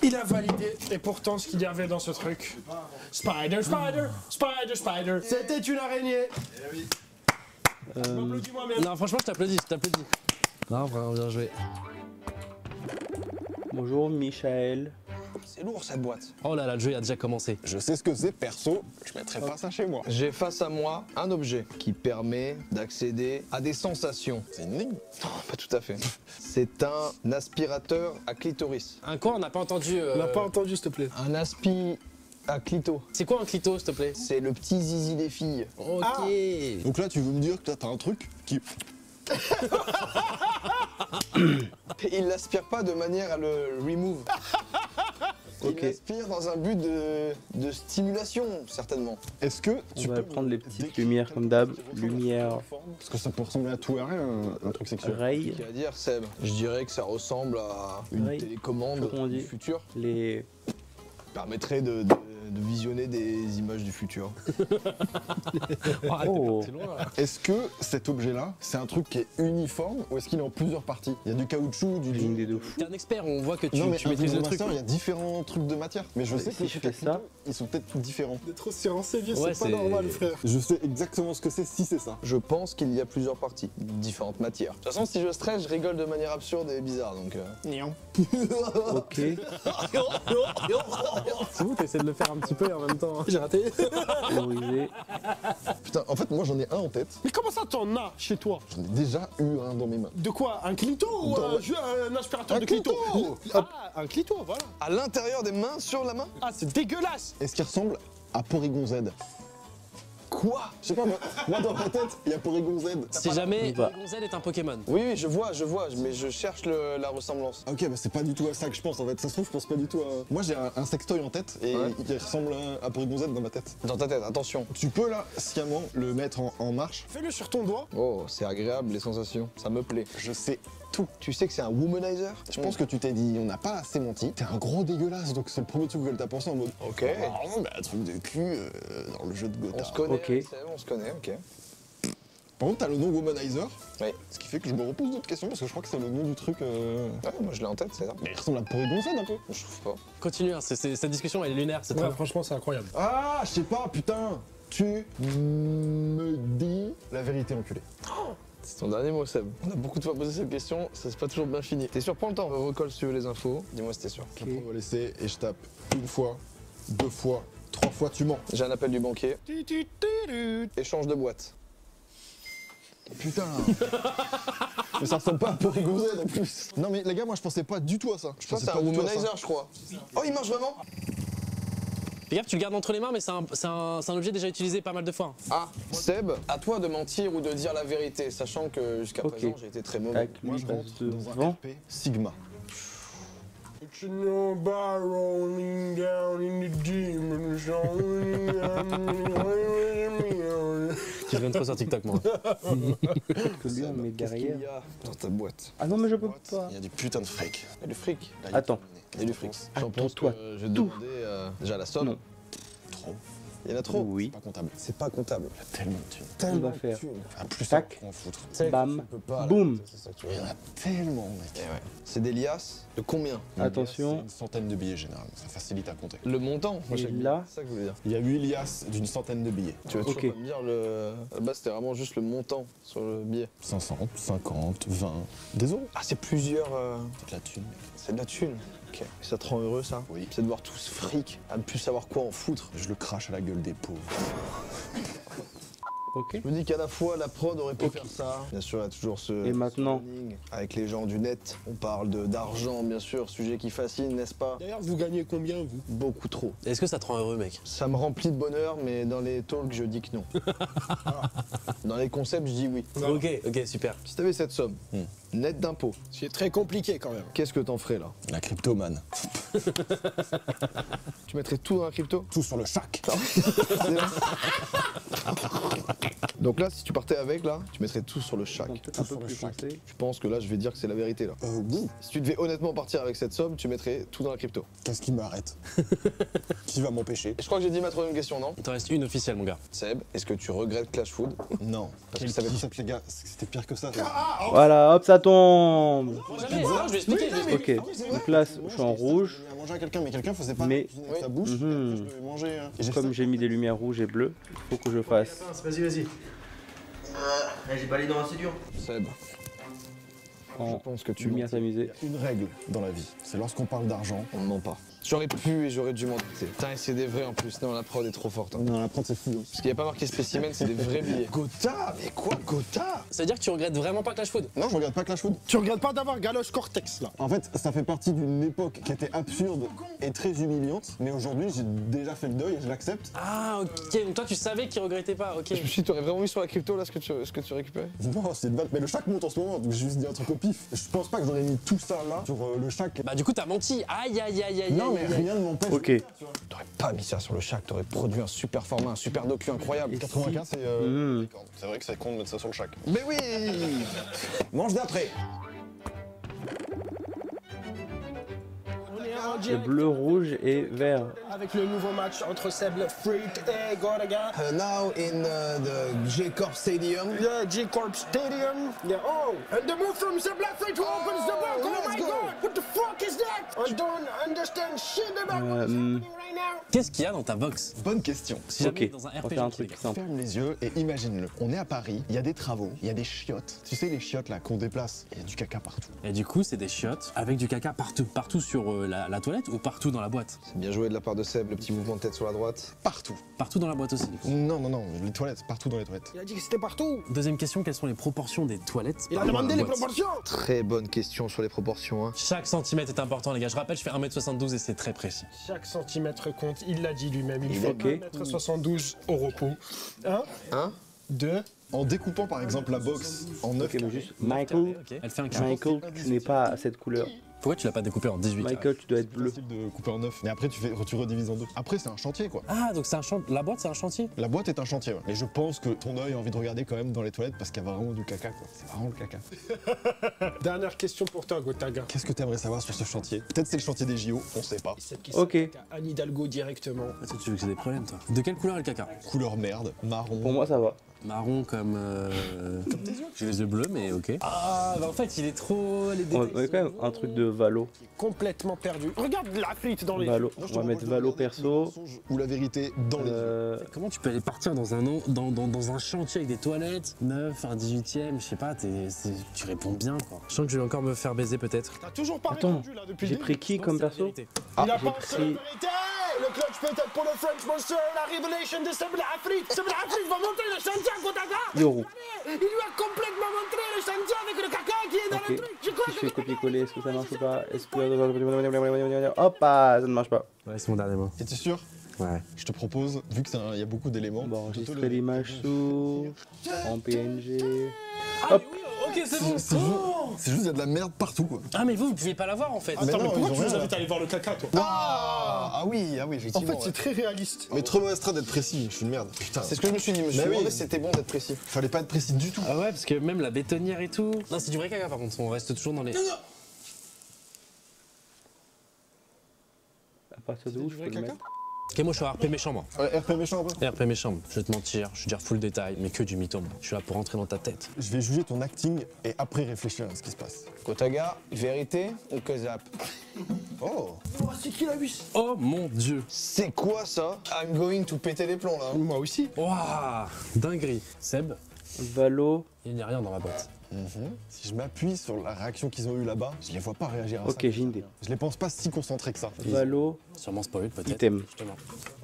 Il a validé. Et pourtant, ce qu'il y avait dans ce truc. Spider, spider, spider, spider. C'était une araignée. M'applaudis moi-même.
Non, franchement, je t'applaudis, je t'applaudis. Non, vraiment bien joué.
Bonjour Michael.
C'est lourd cette boîte.
Oh là là, le jeu a déjà commencé.
Je sais ce que c'est, perso, je mettrais pas ça chez moi.
J'ai face à moi un objet qui permet d'accéder à des sensations.
C'est une ligne.
Non, pas tout à fait. C'est un aspirateur à clitoris.
Un quoi? On n'a pas entendu.
On n'a pas entendu, s'il te plaît.
Un aspi à clito.
C'est quoi un clito, s'il te plaît?
C'est le petit zizi des filles.
Ok.
Donc là, tu veux me dire que t'as un truc qui...
Et il l'aspire pas de manière à le remove.
Ok.
Il l'aspire dans un but de stimulation, certainement.
Est-ce que
On
tu
va
peux
prendre les
me
petites
décrire
lumières comme d'hab.
quelque chose qui ressemble à
Lumière,
une forme Parce que ça peut ressembler à tout et à rien, un truc sexuel.
ray,
Qu'à dire, Seb? Je dirais que ça ressemble à une
Oui.
télécommande
Comment on dit
du futur.
les...
Permettrait de visionner des images du futur.
Oh,
Est-ce que cet objet-là, c'est un truc qui est uniforme ou est-ce qu'il est en plusieurs parties? Il y a du caoutchouc, du...
ligne des deux fous.
T'es un expert, on voit que tu,
Non mais
tu
un
maîtrises le truc.
vibromasseur, il y a différents trucs de matière. Mais je sais
si
que
je
les
fais ça-
ils sont peut-être tous différents.
T'es trop si renseigné,
Ouais,
c'est pas
c'est-
normal, frère.
Je sais exactement ce que c'est si c'est ça.
Je pense qu'il y a plusieurs parties, différentes matières. De toute façon, si je stresse, je rigole de manière absurde et bizarre, donc...
Ok.
C'est vous, t'essaies de le faire un petit peu et en même temps.
J'ai raté.
Théorisé.
Putain, en fait, moi j'en ai un en tête.
Mais comment ça t'en as chez toi?
J'en ai déjà eu un dans mes mains.
De quoi? Un clito ou un aspirateur
Un
de clito?
clito.
Ah, un clito, voilà.
À l'intérieur des mains, sur la main?
Ah, c'est dégueulasse.
Est-ce qu'il ressemble à Porygon Z?
Quoi?
Je sais pas, moi dans ma tête, il y a Porygon Z.
Si jamais
On va.
Porygon Z est un Pokémon.
Oui, oui, je vois, mais je cherche la ressemblance.
Ok, bah c'est pas du tout à ça que je pense en fait. Ça se trouve, je pense pas du tout à. Moi j'ai un sextoy en tête et
Ouais.
il ressemble à Porygon Z dans ma tête.
Dans ta tête, attention.
Tu peux là, sciemment, le mettre en marche.
Fais-le sur ton doigt.
Oh, c'est agréable les sensations, ça me plaît.
Je sais tout.
Tu sais que c'est un womanizer?
Je pense que tu t'es dit, on n'a pas assez menti. T'es un gros dégueulasse, donc c'est le premier truc que t'as pensé en mode.
Ok.
Oh, bah, un truc de cul dans le jeu de
On
Gotha.
se connaît,
Ok.
Seb, on se connaît, ok.
Par contre, t'as le nom Womanizer,
Oui.
ce qui fait que je me repose d'autres questions parce que je crois que c'est le nom du truc.
Ouais, moi je l'ai en tête, c'est ça.
Mais il ressemble à Porygon Z un peu.
Je trouve pas.
Continue, hein, cette discussion elle est lunaire, c'est
Ouais,
trop.
franchement, c'est incroyable.
Ah, je sais pas, putain. Tu me dis la vérité, enculé.
C'est ton dernier mot, Seb. On a beaucoup de fois posé cette question, ça c'est pas toujours bien fini. T'es sûr? Prends le temps, recolle si tu veux les infos. Dis-moi si t'es sûr.
Ok.
On va laisser et je tape une fois, deux fois, trois fois, tu mens.
J'ai un appel du banquier. Échange de boîte.
Putain. Mais ça ressemble pas à Porygon Z en plus. Non mais les gars, moi je pensais pas du tout à ça. Je
Je pense
pensais
que c'est
pas
un
du tout à ça.
womanizer, je crois. Oh, il marche vraiment?
Fais gaffe, tu le gardes entre les mains, mais c'est un objet déjà utilisé pas mal de fois.
Ah, Seb, à toi de mentir ou de dire la vérité, sachant que jusqu'à
Ok.
présent j'ai été très mauvais.
Tac,
Moi
lui
je
passe
rentre dans un
devant.
RP Sigma.
You know by rolling down in the demon zone.
Tu viens trop sur TikTok, moi.
Que lui on met
Qu'est-ce qu'il
derrière.
y a dans ta boîte?
Ah non mais je peux pas.
Il y a du putain de fric.
Il y a du fric.
Là, il y a
Attends.
Il y a du fric. J'en pense que
Attends-toi
je vais te demander déjà la somme.
Non.
Trop.
Il y en a trop.
Oui.
Pas comptable.
C'est pas comptable.
Il y a tellement de thunes.
On va faire.
Enfin, plus
Tac.
on en foutre.
Bam.
Tu peux pas, là.
Boum.
C'est ça que tu
Il y
veux
en
dire.
a tellement, mec.
Eh ouais. C'est des liasses de combien?
C'est
Attention.
une centaine de billets généralement, ça facilite à compter.
Le montant? Moi,
Et
j'aime
là-
bien. C'est ça que je voulais dire.
Il y a 8 liasses d'une centaine de billets.
Tu vas toujours
Ok.
pas me dire le. À la base, c'était vraiment juste le montant sur le billet.
500, 50, 20, des euros.
Ah, c'est plusieurs.
C'est de la thune, mec.
C'est de la thune. Ok. Et ça te rend heureux, ça?
Oui.
C'est de voir tout ce fric, à ne plus savoir quoi en foutre.
Je le crache à la gueule des pauvres.
Ok.
Je me dis qu'à la fois la prod aurait pu faire ça. Bien sûr, il y a toujours ce.
Et maintenant
running avec les gens du net. On parle d'argent, bien sûr, sujet qui fascine, n'est-ce pas?
D'ailleurs, vous gagnez combien, vous?
Beaucoup trop.
Est-ce que ça te rend heureux, mec?
Ça me remplit de bonheur, mais dans les talks, je dis que non. Dans les concepts, je dis oui.
Ok, super.
Si t'avais cette somme, nette d'impôts,
C'est très compliqué quand même.
qu'est-ce que t'en ferais là?
La crypto, man.
Tu mettrais tout dans la crypto?
Tout sur le chac.
Donc là, si tu partais avec, là, tu mettrais tout sur le chac.
Un peu plus foncé.
Je pense que là, je vais dire que c'est la vérité, là.
Oui.
Si tu devais honnêtement partir avec cette somme, tu mettrais tout dans la crypto.
Qu'est-ce qui m'arrête? Qui va m'empêcher?
Je crois que j'ai dit ma troisième question, non?
Il t'en reste une officielle, mon gars.
Seb, est-ce que tu regrettes Clash Food?
Non.
Parce que ça veut dire
les gars, c'était pire que ça.
Voilà, hop, ça tombe.
Non, je vais expliquer.
Ok, donc là, je suis en rouge.
Il a mangé à quelqu'un, mais quelqu'un faisait pas
Mais-
la cuisine avec sa bouche.
Mhm.
Je devais manger. Et j'ai
Comme j'ai mis des lumières rouges et bleues, il faut que je fasse.
Vas-y.
J'ai pas les dents assez dures.
Seb, je
En
pense que tu
lumière s'amuser.
une règle dans la vie, c'est lorsqu'on parle d'argent.
On ne ment pas. J'aurais pu et j'aurais dû mentir. Putain, et c'est des vrais en plus. Non, la prod est trop forte. Hein.
Non, la prod, c'est fou.
Parce qu'il n'y a pas marqué spécimen, c'est des vrais billets.
Gotha? Mais quoi, Gotha?
Ça veut dire que tu regrettes vraiment pas Clash Food?
Non, je regarde pas Clash Food.
Tu regrettes pas d'avoir Galoche Cortex là?
En fait, ça fait partie d'une époque qui était absurde et très humiliante. Mais aujourd'hui, j'ai déjà fait le deuil et je l'accepte.
Ah, ok. Donc toi, tu savais qu'il regrettait pas, ok.
Je me suis dit, t'aurais vraiment mis sur la crypto là ce que tu récupérais?
Non, c'est une balle. Mais le chac monte en ce moment, donc j'ai juste dit un truc au pif. Je pense pas que j'aurais mis tout ça là sur le chac.
Bah, du coup, t'as menti. Aïe, aïe, aïe, aïe.
Non, mais
aïe, aïe.
rien ne m'empêche.
Ok.
T'aurais pas mis ça sur le chac, t'aurais produit un super format, un super docu incroyable.
95, c'est.
Mhm.
C'est vrai que c'est con de mettre ça sur le chac.
Mais oui!
Mange d'après.
On est en
Le
direct
bleu, rouge et vert.
avec le nouveau match entre Seb le Freak et Goraga.
Now in the J-Corp Stadium.
The G-Corp Stadium. Yeah. Oh, and the move from Seb le Freak who opens the book. Oh
let's
my
go.
god, what the fuck is that? I don't understand shit about what's happening right now.
Qu'est-ce qu'il y a dans ta box?
Bonne question.
Si jamais
Ok,
dans un
on
RPG,
fait un
les
truc
gars.
simple.
Ferme les yeux et imagine-le. On est à Paris, il y a des travaux, il y a des chiottes. Tu sais, les chiottes là qu'on déplace, il y a du caca partout.
Et du coup, c'est des chiottes avec du caca partout. Partout sur la toilette ou partout dans la boîte?
C'est bien joué de la part de Seb, le petit mouvement de tête sur la droite.
Partout.
Partout dans la boîte aussi, du coup.
Non, non, non, les toilettes, partout dans les toilettes.
Il a dit que c'était partout.
Deuxième question, quelles sont les proportions des toilettes?
Il a
par rapport à
demandé
la
les
boîte?
proportions.
Très bonne question sur les proportions. Hein.
Chaque centimètre est important, les gars. Je rappelle, je fais 1m72 et c'est très précis.
Chaque centimètre compte, il l'a dit lui-même. Il
Il
fait
ok.
1m72 au repos. 1,
Hein
2,
En découpant par exemple la box en 9
Ok, mais juste, Michael,
Ok. Elle fait un carré.
Michael, tu n'es pas à cette couleur.
Pourquoi tu l'as pas découpé en 18
Michael, tu dois être bleu.
facile de couper en 9. Mais après tu redivises en 2. Après c'est un chantier quoi.
Ah, donc c'est un la boîte, c'est un chantier?
La boîte est un chantier, ouais. Mais je pense que ton œil a envie de regarder quand même dans les toilettes parce qu'il y a vraiment du caca quoi. C'est vraiment le caca.
Dernière question pour toi, Gotaga.
Qu'est-ce que tu aimerais savoir sur ce chantier? Peut-être c'est le chantier des JO, on sait pas.
Cette question
Ok.
à Anne Hidalgo directement.
Ah, toi, tu veux que j'ai des problèmes, toi. De quelle couleur est le caca?
Couleur merde, marron.
Pour moi, ça va.
Marron comme. J'ai les yeux bleus, mais ok. Ah, bah en fait, il est trop. Les
On
détails
va quand même un truc de Valo.
Complètement perdu. Regarde la frite dans les
Valo.
Non, je
On va
te
mettre
propose de
Valo
regarder le
perso.
mensonge ou la vérité dans les yeux.
Comment tu peux aller partir dans un chantier avec des toilettes, 9, un 18ème, je sais pas, tu réponds bien quoi. Je sens que je vais encore me faire baiser peut-être.
T'as toujours pas
Attends,
répondu là depuis le
j'ai
début.
pris qui comme perso?
Il a
j'ai
pas fait la
pris
vérité. Le clutch peut-être pour le French Monster, la révélation de Seb L'Afrique. Seb l'Afrique va monter le chantier à Gotaga.
Yoru.
Il lui a complètement montré le chantier avec le caca qui est dans le
Ok.
truc. Je crois
Si je
que
fais copier-coller, est-ce que ça marche ou pas? Est-ce que. Hop, ah, ça ne marche pas.
Ouais, c'est mon dernier mot.
Et t'es sûr?
Ouais.
Je te propose, vu qu'il y a beaucoup d'éléments,
Bon,
de te
enregistrer
le-
l'image sous. En PNG. Hop.
Ok, c'est bon.
C'est juste, il y a de la merde partout quoi.
Ah, mais vous pouvez pas la voir en fait.
Mais
Attends,
non,
mais pourquoi
ils ont
tu nous
rien,
invites à aller voir le caca, toi
Ah oui,
En
effectivement.
fait, c'est très réaliste.
Mais trop maestrat d'être précis, je suis une merde. Putain,
C'est ce que je me suis dit, je me suis
Mais oui.
demandé si c'était bon d'être précis.
fallait pas être précis du tout.
Ah ouais, parce que même la bétonnière et tout. Non, c'est du vrai caca par contre, on reste toujours dans les.
À partir de où je peux le mettre?
Ok, moi je suis à RP méchant, moi.
Ouais, RP méchant un peu.
RP méchant, je vais te mentir, je vais dire full détail, mais que du mytho. Moi. Je suis là pour rentrer dans ta tête.
Je vais juger ton acting et après réfléchir à ce qui se passe.
Gotaga, vérité ou Kozap?
Oh.
Oh, c'est qui la 8?
Oh mon dieu.
C'est quoi ça? I'm going to péter les plombs là.
Moi aussi.
Waouh, dinguerie. Seb,
Valo.
il n'y a rien dans ma boîte.
Si je m'appuie sur la réaction qu'ils ont eue là-bas, je les vois pas réagir à ça.
Ok, j'ai une idée.
Je les pense pas si concentrés que ça.
Valo.
Sûrement spoil, peut-être.
Item.
Justement.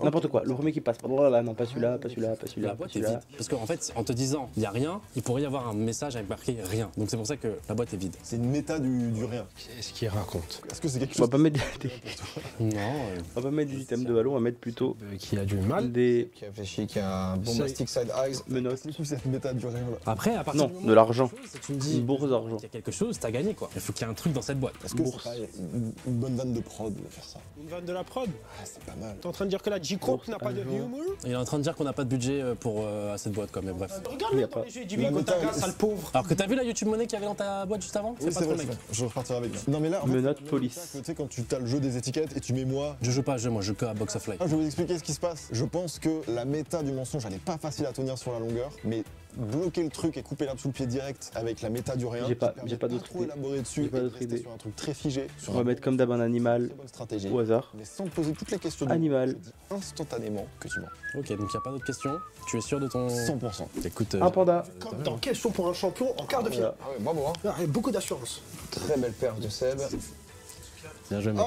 N'importe quoi, le premier qui passe. Oh là, non, pas celui-là, pas celui-là, pas celui-là,
La
pas
boîte est
celui-là.
vide. Parce qu'en fait, en te disant il y a rien, il pourrait y avoir un message avec marqué rien. Donc c'est pour ça que la boîte est vide.
C'est une méta du rien.
Qu'est-ce qu'il raconte?
Est-ce que c'est quelque
On va
chose
pas mettre
Non.
on va pas mettre des items de Halo, on va mettre plutôt
Qui a du mal.
des
Qui réfléchit, qui a un bombastic side eyes.
menottes.
C'est quoi cette méta du rien là?
Après, à partir
Non,
du moment
de l'argent.
où tu me
Une
dis
bourse d'argent.
qu'il y a quelque chose, t'as gagné quoi. Il faut qu'il y ait un truc dans cette boîte.
Est-ce que
Bourse.
c'est pas une bonne vanne de prod de faire ça?
Une vanne de la prod.
Ah, c'est pas mal.
T'es en train de dire que la J-Corp n'a pas de
argent.
humour?
Il est en train de dire qu'on n'a pas de budget pour à cette boîte quoi, mais bref.
Regarde
Il y
le
a
dans
pas.
les yeux du
La
Gotaga,
méta,
sale pauvre.
Alors que t'as vu la YouTube Money qu'il y avait dans ta boîte juste avant?
Oui,
C'est pas
c'est
trop
vrai,
le mec.
je repartirai avec là. Non mais là, en fait,
Menottes
le
police.
méta que, tu sais, quand tu as le jeu des étiquettes et tu mets moi.
Je joue pas à ce jeu, moi je joue que à Box of Life.
Ah, je vais vous expliquer ce qui se passe. Je pense que la méta du mensonge, elle est pas facile à tenir sur la longueur, mais bloquer le truc et couper l'herbe sous le pied direct avec la méta du rien.
J'ai pas-
qui permet
j'ai pas
de
d'autre
trop
idée.
élaborer dessus
J'ai pas
et de
d'autre
rester
idée.
sur un truc très figé. Sur
On va mettre comme d'hab un animal
très bonne stratégie.
au hasard.
Mais sans te poser toutes les questions.
Animal.
Je dis instantanément que tu mens.
Ok, donc il n'y a pas d'autres questions. Tu es sûr de ton.
100%.
Écoute,
Un panda.
Comme dans Question pour un champion en quart de finale.
Ah ouais, bravo, hein.
Ah, et beaucoup d'assurance.
Très belle perf de Seb.
bien joué mec.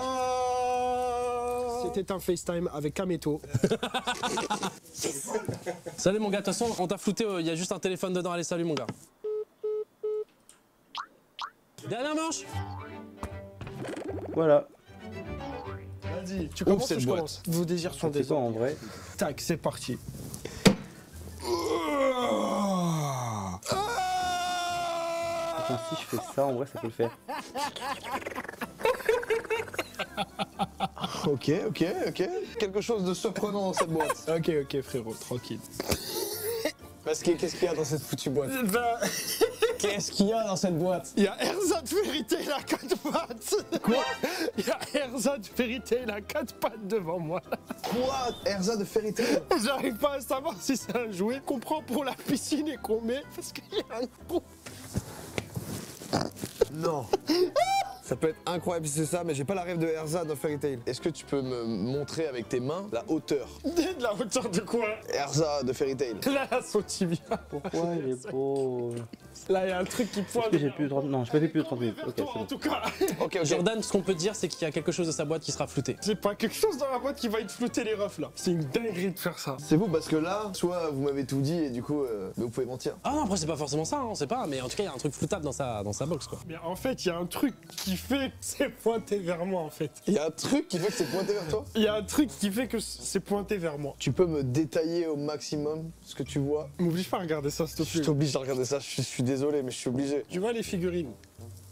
C'était un FaceTime avec Kameto.
Salut mon gars, de toute façon on t'a flouté, il y a juste un téléphone dedans, allez salut mon gars. Dernière manche.
Voilà.
Vas-y, tu commences
cette
ou je
boîte.
commence? Vos désirs sont
C'est
des
quoi en vrai?
Tac, c'est parti.
Putain, si je fais ça, en vrai, ça peut le faire.
Ok. Quelque chose de surprenant dans cette boîte.
Ok, frérot, tranquille.
Parce que qu'est-ce qu'il y a dans cette foutue boîte?
Ben,
Qu'est-ce qu'il y a dans cette boîte?
il y a Erzad Vérité, la 4 pattes. Quoi? Il y a Erzad Vérité, la 4 pattes devant moi.
Quoi? Erza de Fairy Tail?
J'arrive pas à savoir si c'est un jouet qu'on prend pour la piscine et qu'on met parce qu'il y a un gros.
Non. Ça peut être incroyable si c'est ça, mais j'ai pas la rêve de Erza dans Fairy Tail. Est-ce que tu peux me montrer avec tes mains la hauteur?
De la hauteur de quoi?
Erza de Fairy Tail.
Là, son tibia.
Pourquoi il est beau?
Là, il y a un truc qui pointe.
Est-ce que j'ai plus de 30 Non, j'ai pas fait plus de 30 minutes.
Vers
Ok,
toi,
c'est
en
bon.
tout cas.
Ok.
Jordan, ce qu'on peut dire c'est qu'il y a quelque chose de sa boîte qui sera flouté.
C'est pas quelque chose dans la boîte qui va être flouter les refs là. C'est une dinguerie de faire ça.
C'est vous parce que là, soit vous m'avez tout dit et du coup, mais vous pouvez mentir.
Ah non, après c'est pas forcément ça, on sait pas, mais en tout cas il y a un truc floutable dans sa box quoi.
Mais en fait, il y a un truc qui fait que c'est pointé vers moi en fait.
Il y a un truc qui fait que c'est pointé vers toi.
Il y a un truc qui fait que c'est pointé vers moi.
Tu peux me détailler au maximum ce que tu vois?
M'oblige pas à regarder ça, s'il te
Je
plaît.
t'oblige à regarder ça, je suis désolé, mais je suis obligé.
Tu vois les figurines?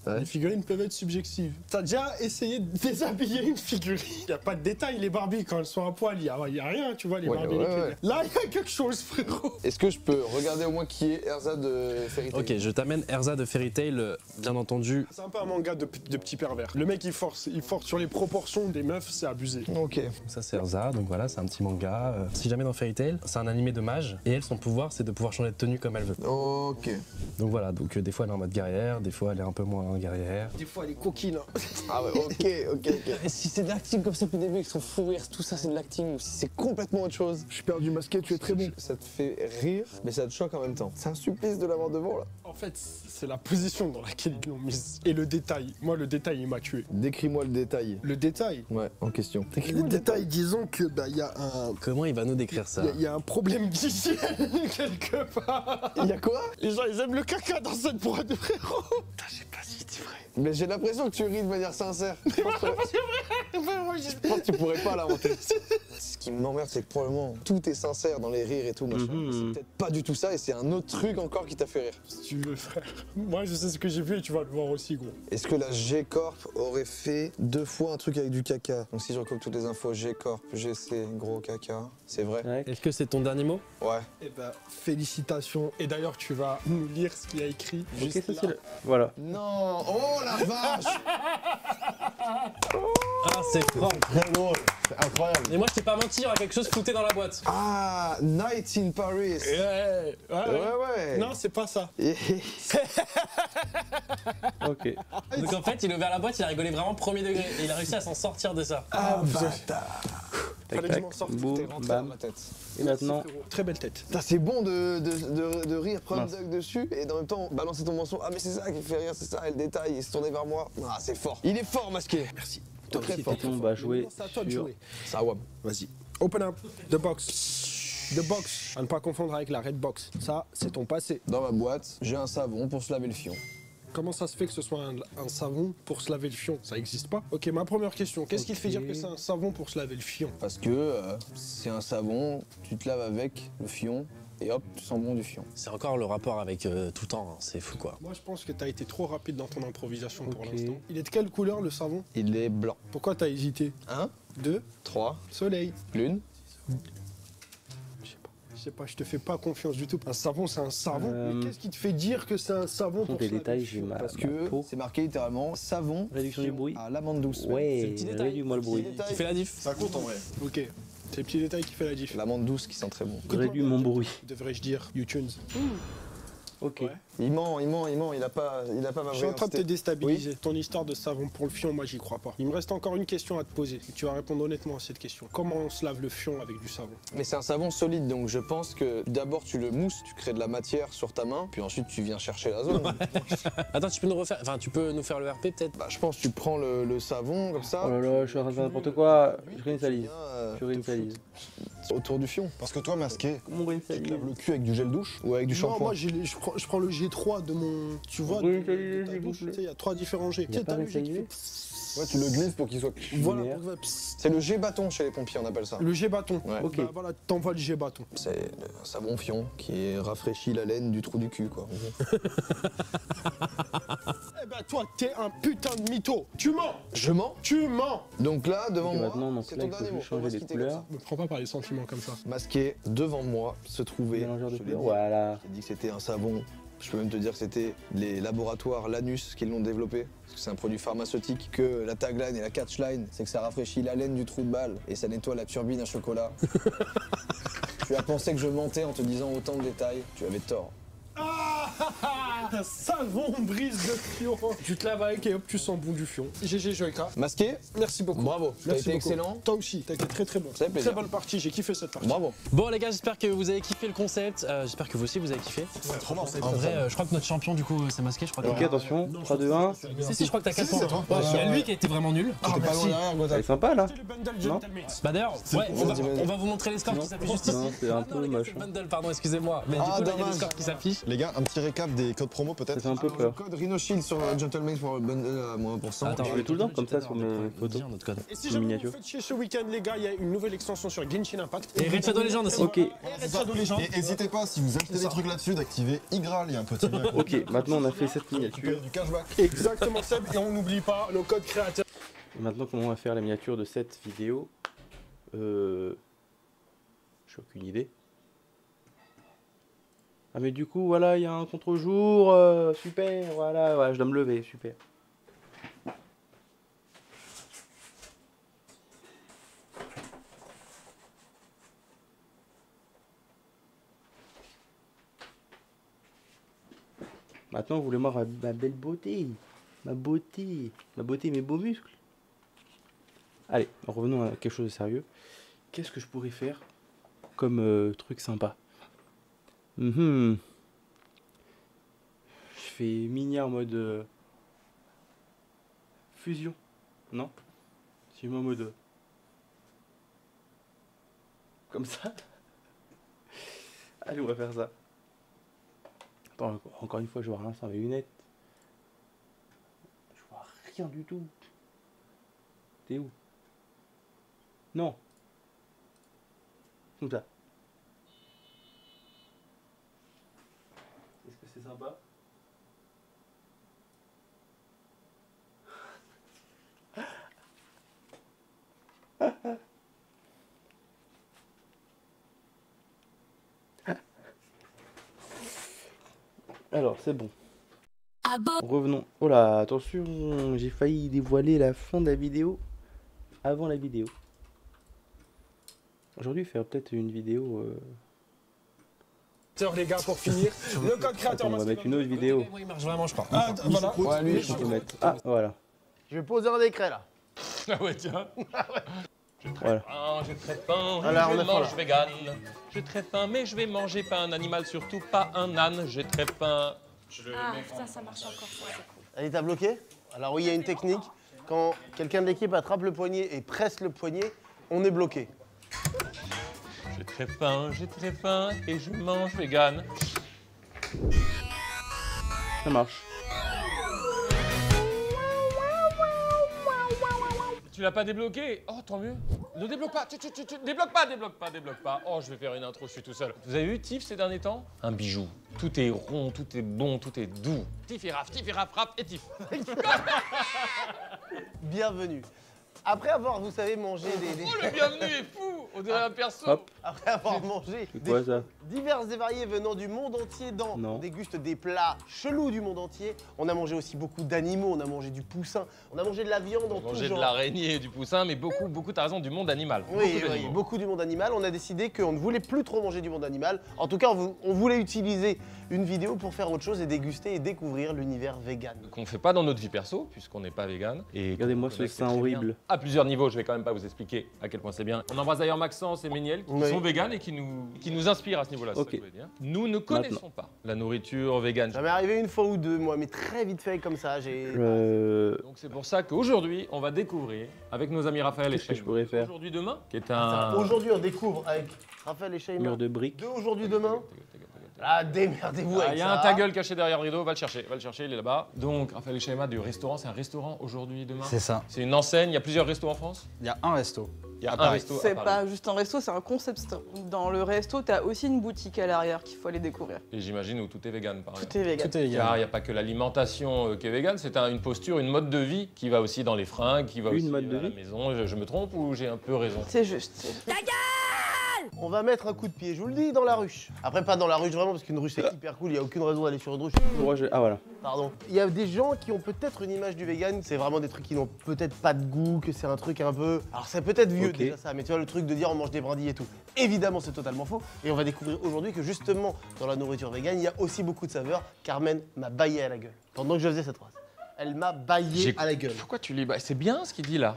Ouais.
Les figurines peuvent être subjectives. T'as déjà essayé de déshabiller une figurine? Y a pas de détails, les Barbies, quand elles sont à poil, y a rien, tu vois, les
Ouais,
Barbies.
ouais,
les
ouais.
Là, y a quelque chose, frérot.
Est-ce que je peux regarder au moins qui est Erza de Fairy Tail?
Ok, je t'amène Erza de Fairy Tail, bien entendu.
C'est un peu un manga de petit pervers. Le mec, il force sur les proportions des meufs, c'est abusé.
Ok.
Ça c'est Erza, donc voilà, c'est un petit manga. Si jamais dans Fairy Tail, c'est un animé de mage, et elle, son pouvoir, c'est de pouvoir changer de tenue comme elle veut.
Ok.
Donc voilà, donc des fois elle est en mode guerrière, des fois elle est un peu moins guerrière.
Des fois, les coquines. Hein.
Ah ouais, ok. Et si c'est de l'acting comme ça depuis le début, avec son fou rire, tout ça c'est de l'acting, ou si c'est complètement autre chose?
Je suis perdu masqué, tu es très bon.
Ça te fait rire, mais ça te choque en même temps. C'est un supplice de l'avoir devant là.
En fait, c'est la position dans laquelle ils l'ont mise. Et le détail. Moi, le détail, il m'a tué.
Décris-moi le détail.
Le détail.
Ouais, en question.
Le détail, disons que il y a un.
Comment il va nous décrire ça?
Il y a un problème d'hygiène quelque part.
Il y a quoi?
Les gens, ils aiment le caca dans cette boîte, frérot. Putain, je sais pas si c'est vrai.
Mais j'ai l'impression que tu ris de manière sincère. Je pense que-
Vraiment,
je pense que tu pourrais pas l'inventer. Ce qui m'emmerde, c'est que probablement tout est sincère dans les rires et tout, machin.
Mhm.
C'est peut-être pas du tout ça et c'est un autre truc encore qui t'a fait rire.
Si tu veux, frère. Moi, je sais ce que j'ai vu et tu vas le voir aussi, gros.
Est-ce que la G-Corp aurait fait 2 fois un truc avec du caca? Donc si je recope toutes les infos, G-Corp, GC, gros caca, c'est vrai?
Ouais.
Est-ce que c'est ton dernier mot?
Ouais.
Eh ben, félicitations. Et d'ailleurs, tu vas nous lire ce qu'il y a écrit.
Ok,
juste
ça
là.
c'est le... Voilà.
Non! Oh la vache!
Ah c'est fort.
Très drôle. C'est incroyable.
Et moi je t'ai pas menti, il y aura quelque chose flouté dans la boîte.
Ah! Night in Paris!
Ouais.
Ouais.
Non, c'est pas ça.
Ok.
Donc en fait il a ouvert la boîte, il a rigolé vraiment premier degré et il a réussi à s'en sortir de ça.
Ah bâtard!
Tac,
Fallait que je
tac.
m'en sorte.
T'es
Boum,
rentré dans
bam.
ma tête.
Et maintenant,
Très belle tête.
Putain, c'est bon de rire Prom
Mince.
Dog dessus et en même temps balancer ton mensonge. Ah mais c'est ça qui fait rire, c'est ça, et le détail, il se tournait vers moi. Ah c'est fort. Il est fort masqué.
Merci.
Très fort.
On va jouer
C'est à toi de
sur...
jouer.
Sawam.
Vas-y. Open up the box. The box. À ne pas confondre avec la red box. Ça, c'est ton passé.
Dans ma boîte, j'ai un savon pour se laver le fion.
Comment ça se fait que ce soit un savon pour se laver le fion? Ça n'existe pas. Ok, ma première question. Qu'est-ce qui te fait dire que c'est un savon pour se laver le fion?
Parce que c'est un savon, tu te laves avec le fion et hop, tu sens bon du fion.
C'est encore le rapport avec tout le temps, hein. C'est fou quoi.
Moi, je pense que t'as été trop rapide dans ton improvisation pour
Ok.
l'instant. Il est de quelle couleur le savon?
Il est blanc.
Pourquoi t'as hésité?
1,
2,
3,
soleil.
lune.
Je sais pas, je te fais pas confiance du tout. Un savon, c'est un savon.
Euh,
Mais qu'est-ce qui te fait dire que c'est un savon pour
les
se laver
détails,
le
j'ai
fion?
ma
Parce que
peau.
c'est marqué littéralement savon
Réduction du bruit.
à l'amande douce.
Ouais,
petit détail.
réduis-moi le bruit.
Qui fait la diff?
Ça compte en vrai.
Ok, c'est le petit détail qui fait la diff.
L'amande douce qui sent très bon.
Réduis mon bruit.
Devrais-je dire YouTunes?
Ok.
Ouais.
Il ment, il a pas ma
Je suis en train de te
vraie
déstabiliser. Ton histoire de savon pour le fion, moi j'y crois pas. Il me reste encore une question à te poser. Tu vas répondre honnêtement à cette question. Comment on se lave le fion avec du savon?
Mais c'est un savon solide, donc je pense que d'abord tu le mousses, tu crées de la matière sur ta main, puis ensuite tu viens chercher la zone.
Attends, tu peux nous refaire, enfin tu peux nous faire le RP peut-être?
Bah, je pense que tu prends le savon comme ça.
Oh là là, je suis en train de faire n'importe quoi. Je
tu
réinitialise.
viens,
Je réinitialise.
autour du fion.
Parce que toi, masqué,
Comment
tu te
réinitialiser?
laves le cul avec du gel douche
Ou avec du
Non,
shampoing.
moi je prends le G3 de mon. Tu vois,
Oui,
de
salut,
ta
s'il vous
douche.
plaît.
Tu sais, il y a 3 différents G.
Y a
Tu sais,
pas
t'as le G qui
réinitialisé
fait.
Ouais, tu le glisses pour qu'il soit.
Voilà,
Lumière.
pour que ça-
C'est le G-bâton chez les pompiers, on appelle ça.
le G-bâton.
Ouais.
Ok.
Bah, voilà, t'envoies le G-bâton.
C'est un savon fion qui rafraîchit la laine du trou du cul, quoi.
Eh ben toi, t'es un putain de mytho. Tu mens.
Je mens.
Tu mens.
Donc là, devant
Ok,
moi,
maintenant, donc
c'est
là,
ton
il faut
dernier mot.
juste
On va
changer
se
les
quitter comme
couleurs.
Me prends pas par les sentiments comme ça.
ça. Masqué, devant moi, se trouvait...
Mélangeur de
je l'ai
couleurs,
dit,
voilà.
J'ai dit que c'était un savon. Je peux même te dire que c'était les laboratoires Lanus qui l'ont développé. Parce que c'est un produit pharmaceutique. Que la tagline et la catchline, c'est que ça rafraîchit la laine du trou de balle et ça nettoie la turbine à chocolat. Tu as pensé que je mentais en te disant autant de détails. Tu avais tort.
Un savon brise de fion. Tu te laves avec et hop, tu sens bon du fion. GG Joyka.
Masqué,
Merci beaucoup.
bravo. T'as
Merci
été
beaucoup.
excellent.
Toi aussi, t'as été très très bon.
Ça fait plaisir.
Très bonne partie, j'ai kiffé cette partie.
Bravo.
Bon les gars, j'espère que vous avez kiffé le concept. J'espère que vous aussi vous avez kiffé.
Trop bien,
En vrai, je crois que notre champion du coup c'est masqué, je crois.
Ok, attention. 3, 2, 1.
Si, je crois que t'as 4 points.
c'est toi.
Ouais, il y a lui qui a été vraiment nul.
T'es pas loin derrière,
Elle
Gotham.
est sympa là.
C'est le bundle Gentleman.
Bah d'ailleurs, ouais, on va vous montrer les scores qui s'affichent juste ici.
Non, c'est un peu
les gars,
moche.
c'est le bundle, pardon, excusez-moi. Mais du coup, là, il y a les
dommage.
scores qui s'affichent.
Les gars, un petit récap des codes promo
Ça
peut-être.
fait un peu
Le
peur.
code RhinoShield sur Gentleman pour le bundle à moins %.
Attends,
Je fais tout le temps comme ça sur mes photos.
Dire notre code.
Et si
Une
jamais
miniature.
vous faites chier ce week-end, les gars, il y a une nouvelle extension sur Genshin Impact.
Et Red Shadow Legends aussi.
Ok,
Et Red Shadow Legends.
Et n'hésitez pas, si vous achetez des trucs là-dessus, d'activer Igral, il y a un petit lien.
ok, maintenant on a fait cette miniature.
Du cashback.
Exactement, Seb. Et on n'oublie pas le code créateur.
Et maintenant, comment on va faire la miniature de cette vidéo J'ai aucune idée. Ah mais du coup, voilà, il y a un contre-jour, super, voilà, ouais, je dois me lever, super. Maintenant, vous voulez voir ma belle beauté, ma beauté, mes beaux muscles. Allez, revenons à quelque chose de sérieux. Qu'est-ce que je pourrais faire comme truc sympa? Je fais mini en mode fusion, non? Si je mets en mode comme ça. Allez, on va faire ça. Attends, encore une fois, je vois rien sans mes lunettes. Je vois rien du tout. T'es où? Non. Comme ça. Est-ce que c'est sympa? Alors, c'est bon. Revenons. Oh là, attention, j'ai failli dévoiler la fin de la vidéo avant la vidéo. Aujourd'hui, faire peut-être une vidéo.
Les gars, pour finir, le code créateur.
Attends, on va mettre une autre vidéo.
Il marche vraiment, je crois.
Ah, voilà.
Ouais, lui, je peux mettre. Ah, voilà.
Je vais poser un décret là.
Ah ouais, tiens.
Voilà.
J'ai très faim,
Alors, on
je
est pas
mange
là.
vegan. J'ai très faim, mais je vais manger pas un animal, surtout pas un âne. J'ai très faim.
Ah, putain, ça marche encore, ça, c'est cool.
Allez, t'as bloqué? Alors oui, il y a une technique. Quand quelqu'un de l'équipe attrape le poignet et presse le poignet, on est bloqué.
J'ai très faim et je mange vegan.
Ça marche.
Tu l'as pas débloqué? Oh, tant mieux. Ne débloque pas, débloque pas. Oh, je vais faire une intro, je suis tout seul. Vous avez vu Tiff ces derniers temps? Un bijou. Tout est rond, tout est bon, tout est doux. Tiff et Raph, Raph et Tiff.
Bienvenue. Après avoir, vous savez, mangé des...
Oh, le bienvenu est fou. On dirait un perso.
Hop.
Après avoir mangé
C'est quoi ça?
divers et variés venant du monde entier dans
Non.
On déguste des plats chelous du monde entier. On a mangé aussi beaucoup d'animaux, on a mangé du poussin, on a mangé de la viande en
On
tout
mangeait de
genre.
l'araignée et du poussin, mais beaucoup, t'as raison, du monde animal.
Oui,
d'animaux.
beaucoup du monde animal. On a décidé qu'on ne voulait plus trop manger du monde animal. En tout cas, on voulait utiliser une vidéo pour faire autre chose et déguster et découvrir l'univers vegan.
Qu'on fait pas dans notre vie perso, puisqu'on n'est pas vegan. Et
Regardez-moi
qu'on
ce
connaît que c'est
sein
très
horrible.
bien. À plusieurs niveaux, je vais quand même pas vous expliquer à quel point c'est bien. On embrasse d'ailleurs Maxence et Méniel, qui
Oui.
sont véganes et qui nous inspirent à ce niveau-là. c'est
Ok.
ça que je voulais dire. Nous ne connaissons pas la nourriture végane.
Ça m'est arrivé une fois ou deux, moi, mais très vite fait comme ça.
Donc c'est pour ça qu'aujourd'hui, on va découvrir avec nos amis Raphaël et
Qu'est-ce que je
Shane,
pourrais faire?
Aujourd'hui demain, qui est un...
Aujourd'hui, on découvre avec Raphaël et Shayma
Mur de briques.
de aujourd'hui demain. Ah, démerdez-vous
Ah,
avec
il y a
ça.
un ta gueule caché derrière le rideau, va le chercher, il est là-bas. Donc Raphaël et Shayma du restaurant, c'est un restaurant aujourd'hui, demain.
C'est ça.
C'est une enseigne, il y a plusieurs restos en France.
Il y a un resto.
Il y a un
Paris.
resto à
C'est
Paris.
pas juste un resto, c'est un concept store. Dans le resto, t'as aussi une boutique à l'arrière qu'il faut aller découvrir.
Et j'imagine où tout est vegan par exemple.
Tout est vegan.
Tout est
Car
égal.
il n'y a pas que l'alimentation qui est végane, c'est une posture, une mode de vie qui va aussi dans les fringues, qui va
Une
aussi
mode de
à la
vie
maison. Je me trompe ou j'ai un peu raison?
C'est juste.
On va mettre un coup de pied, je vous le dis, dans la ruche. Après, pas dans la ruche vraiment, parce qu'une ruche c'est hyper cool, il n'y a aucune raison d'aller sur une ruche.
Ah voilà.
Pardon. Il y a des gens qui ont peut-être une image du vegan, c'est vraiment des trucs qui n'ont peut-être pas de goût, que c'est un truc un peu... Alors c'est peut-être vieux
Ok.
déjà ça, mais tu vois le truc de dire on mange des brindilles et tout. Évidemment c'est totalement faux. Et on va découvrir aujourd'hui que justement, dans la nourriture vegan, il y a aussi beaucoup de saveurs. Carmen m'a baillé à la gueule. Pendant que je faisais cette phrase. Elle m'a baillé à la gueule.
Pourquoi tu lis? C'est bien ce qu'il dit là.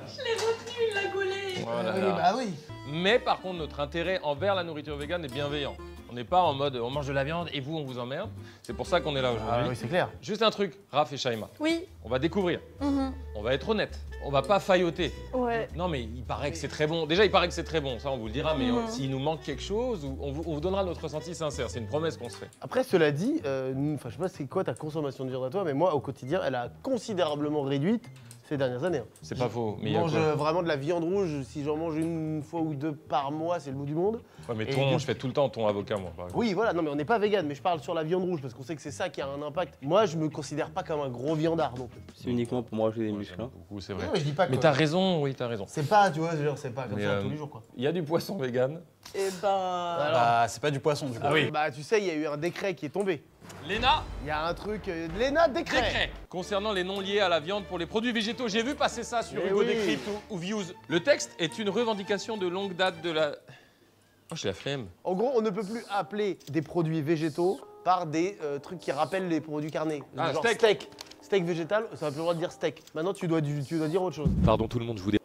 Il l'a gaulé.
Voilà.
Oui, bah oui.
Mais par contre, notre intérêt envers la nourriture végane est bienveillant. On n'est pas en mode on mange de la viande et vous on vous emmerde. C'est pour ça qu'on est là aujourd'hui.
Ah oui, c'est clair.
Juste un truc, Raph et Shayma.
Oui.
On va découvrir.
Mhm.
On va être honnête. On va pas failloter.
Ouais.
Non mais il paraît que c'est très bon. Déjà il paraît que c'est très bon, ça on vous le dira, mais s'il nous manque quelque chose, on vous donnera notre ressenti sincère. C'est une promesse qu'on se fait.
Après, cela dit, je sais pas c'est quoi ta consommation de viande à toi, mais moi, au quotidien, elle a considérablement réduite ces dernières années.
C'est pas faux. Mais
Je
il y a
mange
quoi
vraiment de la viande rouge. Si j'en mange une fois ou deux par mois, c'est le bout du monde.
Ouais, mais
et
thon,
du-
je fais tout le temps thon avocat moi. Par exemple.
Oui, voilà, non, mais on n'est pas vegan, mais je parle sur la viande rouge parce qu'on sait que c'est ça qui a un impact. Moi, je me considère pas comme un gros viandard non plus.
C'est uniquement pour me rajouter des
Ouais,
muscles.
j'aime
Hein.
beaucoup, c'est vrai.
Non, mais je dis pas que.
Mais t'as raison, oui, t'as raison.
C'est pas, tu vois, genre, c'est pas comme
Mais,
ça tous les jours, quoi.
Il y a du poisson vegan.
Et ben.
Bah, c'est pas du poisson du coup.
Ah oui.
Bah, tu sais, il y a eu un décret qui est tombé.
Léna,
Il y a un truc. Léna, décret.
décret concernant les noms liés à la viande pour les produits végétaux. J'ai vu passer ça sur
Mais
Hugo
oui.
Décrypte ou Views. Le texte est une revendication de longue date de la... Oh, j'ai la flemme.
En gros, on ne peut plus appeler des produits végétaux par des trucs qui rappellent les produits carnés.
Ah,
genre
steak.
Steak végétal, ça n'a plus le droit de dire steak. Maintenant, tu dois dire autre chose.
Pardon tout le monde, je vous
Il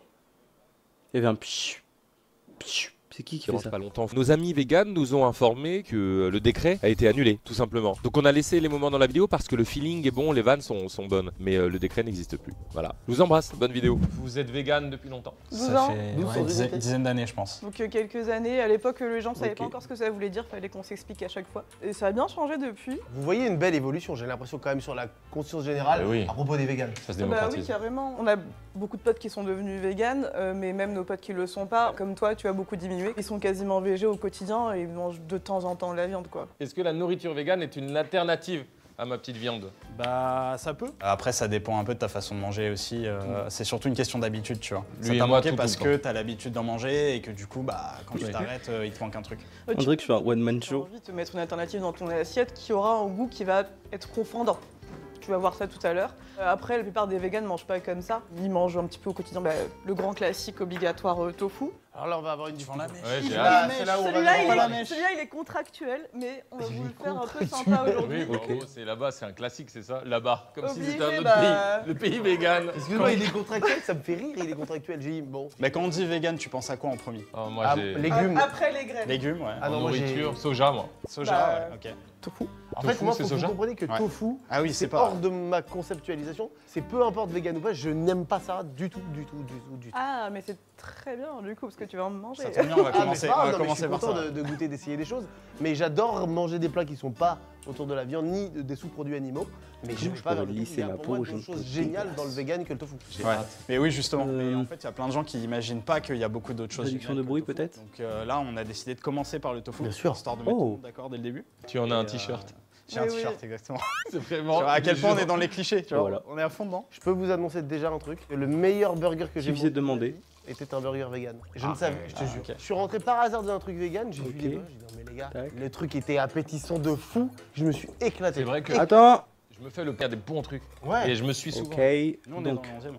y avait un pshh. Pshh. C'est qui fait
dérange
ça?
pas longtemps. Nos amis véganes nous ont informé que le décret a été annulé, tout simplement. Donc on a laissé les moments dans la vidéo parce que le feeling est bon, les vannes sont bonnes. Mais le décret n'existe plus. Voilà. Je vous embrasse, bonne vidéo. Vous êtes végane depuis longtemps?
12
Ça
ans.
fait
12
ouais,
ans,
dizaine d'années, je pense.
Donc quelques années, à l'époque les gens ne savaient
Ok.
pas encore ce que ça voulait dire, fallait qu'on s'explique à chaque fois. Et ça a bien changé depuis.
Vous voyez une belle évolution, j'ai l'impression quand même sur la conscience générale
Oui.
à propos des véganes.
Ça se
Bah oui,
démocratise.
carrément. On a beaucoup de potes qui sont devenus véganes, mais même nos potes qui le sont pas, comme toi, tu as beaucoup diminué. Ils sont quasiment végés au quotidien et ils mangent de temps en temps de la viande, quoi.
Est-ce que la nourriture végane est une alternative à ma petite viande?
Bah, ça peut. Après, ça dépend un peu de ta façon de manger aussi. C'est surtout une question d'habitude, tu vois.
Lui
Ça
et
t'a
moi,
manqué
tout
parce
le temps.
que t'as l'habitude d'en manger et que du coup, bah, quand tu
Oui.
t'arrêtes, il te manque un truc.
On dirait que je fais un one-man
J'ai
show.
envie de te mettre une alternative dans ton assiette qui aura un goût qui va être confondant. Tu vas voir ça tout à l'heure. Après, la plupart des véganes ne mangent pas comme ça. Ils mangent un petit peu au quotidien le grand classique obligatoire tofu.
Alors là, on va avoir une
Vends la
discussion.
mèche.
Ouais, j'ai
Là,
hâte.
c'est là où on va
Celui-là,
voir la
il,
mèche.
celui-là, il est contractuel, mais on va
Il
vous le
est
faire un peu
contractuel.
sympa aujourd'hui.
Oui, bah,
Ok.
en gros, c'est là-bas, c'est un classique, c'est ça? Là-bas, comme si
Obligé,
c'était un autre
bah.
pays. Le pays vegan.
Excuse-moi, il est contractuel, ça me fait rire, il est contractuel. J'ai dit, bon.
Mais quand on dit vegan, tu penses à quoi en premier?
Oh, moi,
Ah,
j'ai
légumes.
Après les graines.
Légumes, ouais.
Ah non,
en
moi j'ai.
nourriture, soja, moi.
Soja,
Bah,
ouais, ok.
Tofu.
En fait,
Tofu,
moi,
c'est
faut que vous
soja
compreniez que
Ouais.
tofu,
Ah oui,
c'est
c'est pas.
hors de ma conceptualisation. C'est peu importe vegan ou pas, je n'aime pas ça du tout.
Ah, mais c'est très bien du coup, parce que tu vas en manger.
Ça tombe bien, on va
Ah, mais
commencer,
c'est pas grave,
on va
non, mais
commencer
je
par
suis content
ça.
de goûter, d'essayer des choses. Mais j'adore manger des plats qui sont pas autour de la viande ni des sous-produits animaux. Mais je ne vais
je
pas
pourrais
vers le tofu.
lisser
Il y a
ma
pour moi
peau,
d'autres
j'ai une
choses
peau
géniales
dégueulasse.
dans le vegan que le tofu.
Ouais. Mais oui, justement.
Euh,
Mais en fait, il y a plein de gens qui n'imaginent pas qu'il y a beaucoup d'autres choses.
Réduction
géniales
de
que
bruit,
le tofu.
peut-être.
Donc là, on a décidé de commencer par le tofu.
Bien sûr.
Histoire de mettre
Oh.
tout le monde d'accord dès le début.
Tu en as un
Et,
t-shirt.
J'ai un
Oui, oui.
t-shirt, exactement.
C'est
Tu
vraiment.
vois à quel point on est
des
dans les clichés, tu vois.
Voilà.
On est à fond dedans.
Je peux vous annoncer déjà un truc. Le meilleur burger que j'ai
Suffisait de
mangé
demander.
était un burger vegan. Je
Ah,
ne savais, je te jure.
ok.
Je suis rentré par hasard dans un truc vegan, j'ai
Ok.
vu les bœufs, j'ai dit non mais les gars,
Tac.
le truc était appétissant de fou. Je me suis éclaté.
C'est vrai que
Attends.
je me fais le pire des bons trucs.
Ouais.
Et je me suis souvent.
Ok.
Nous, on est dans
Donc,
le 11e.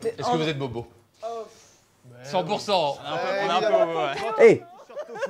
Mais
Est-ce
en-
que vous êtes bobo
Oh,
100%.
On est un peu. Ouais.
hé,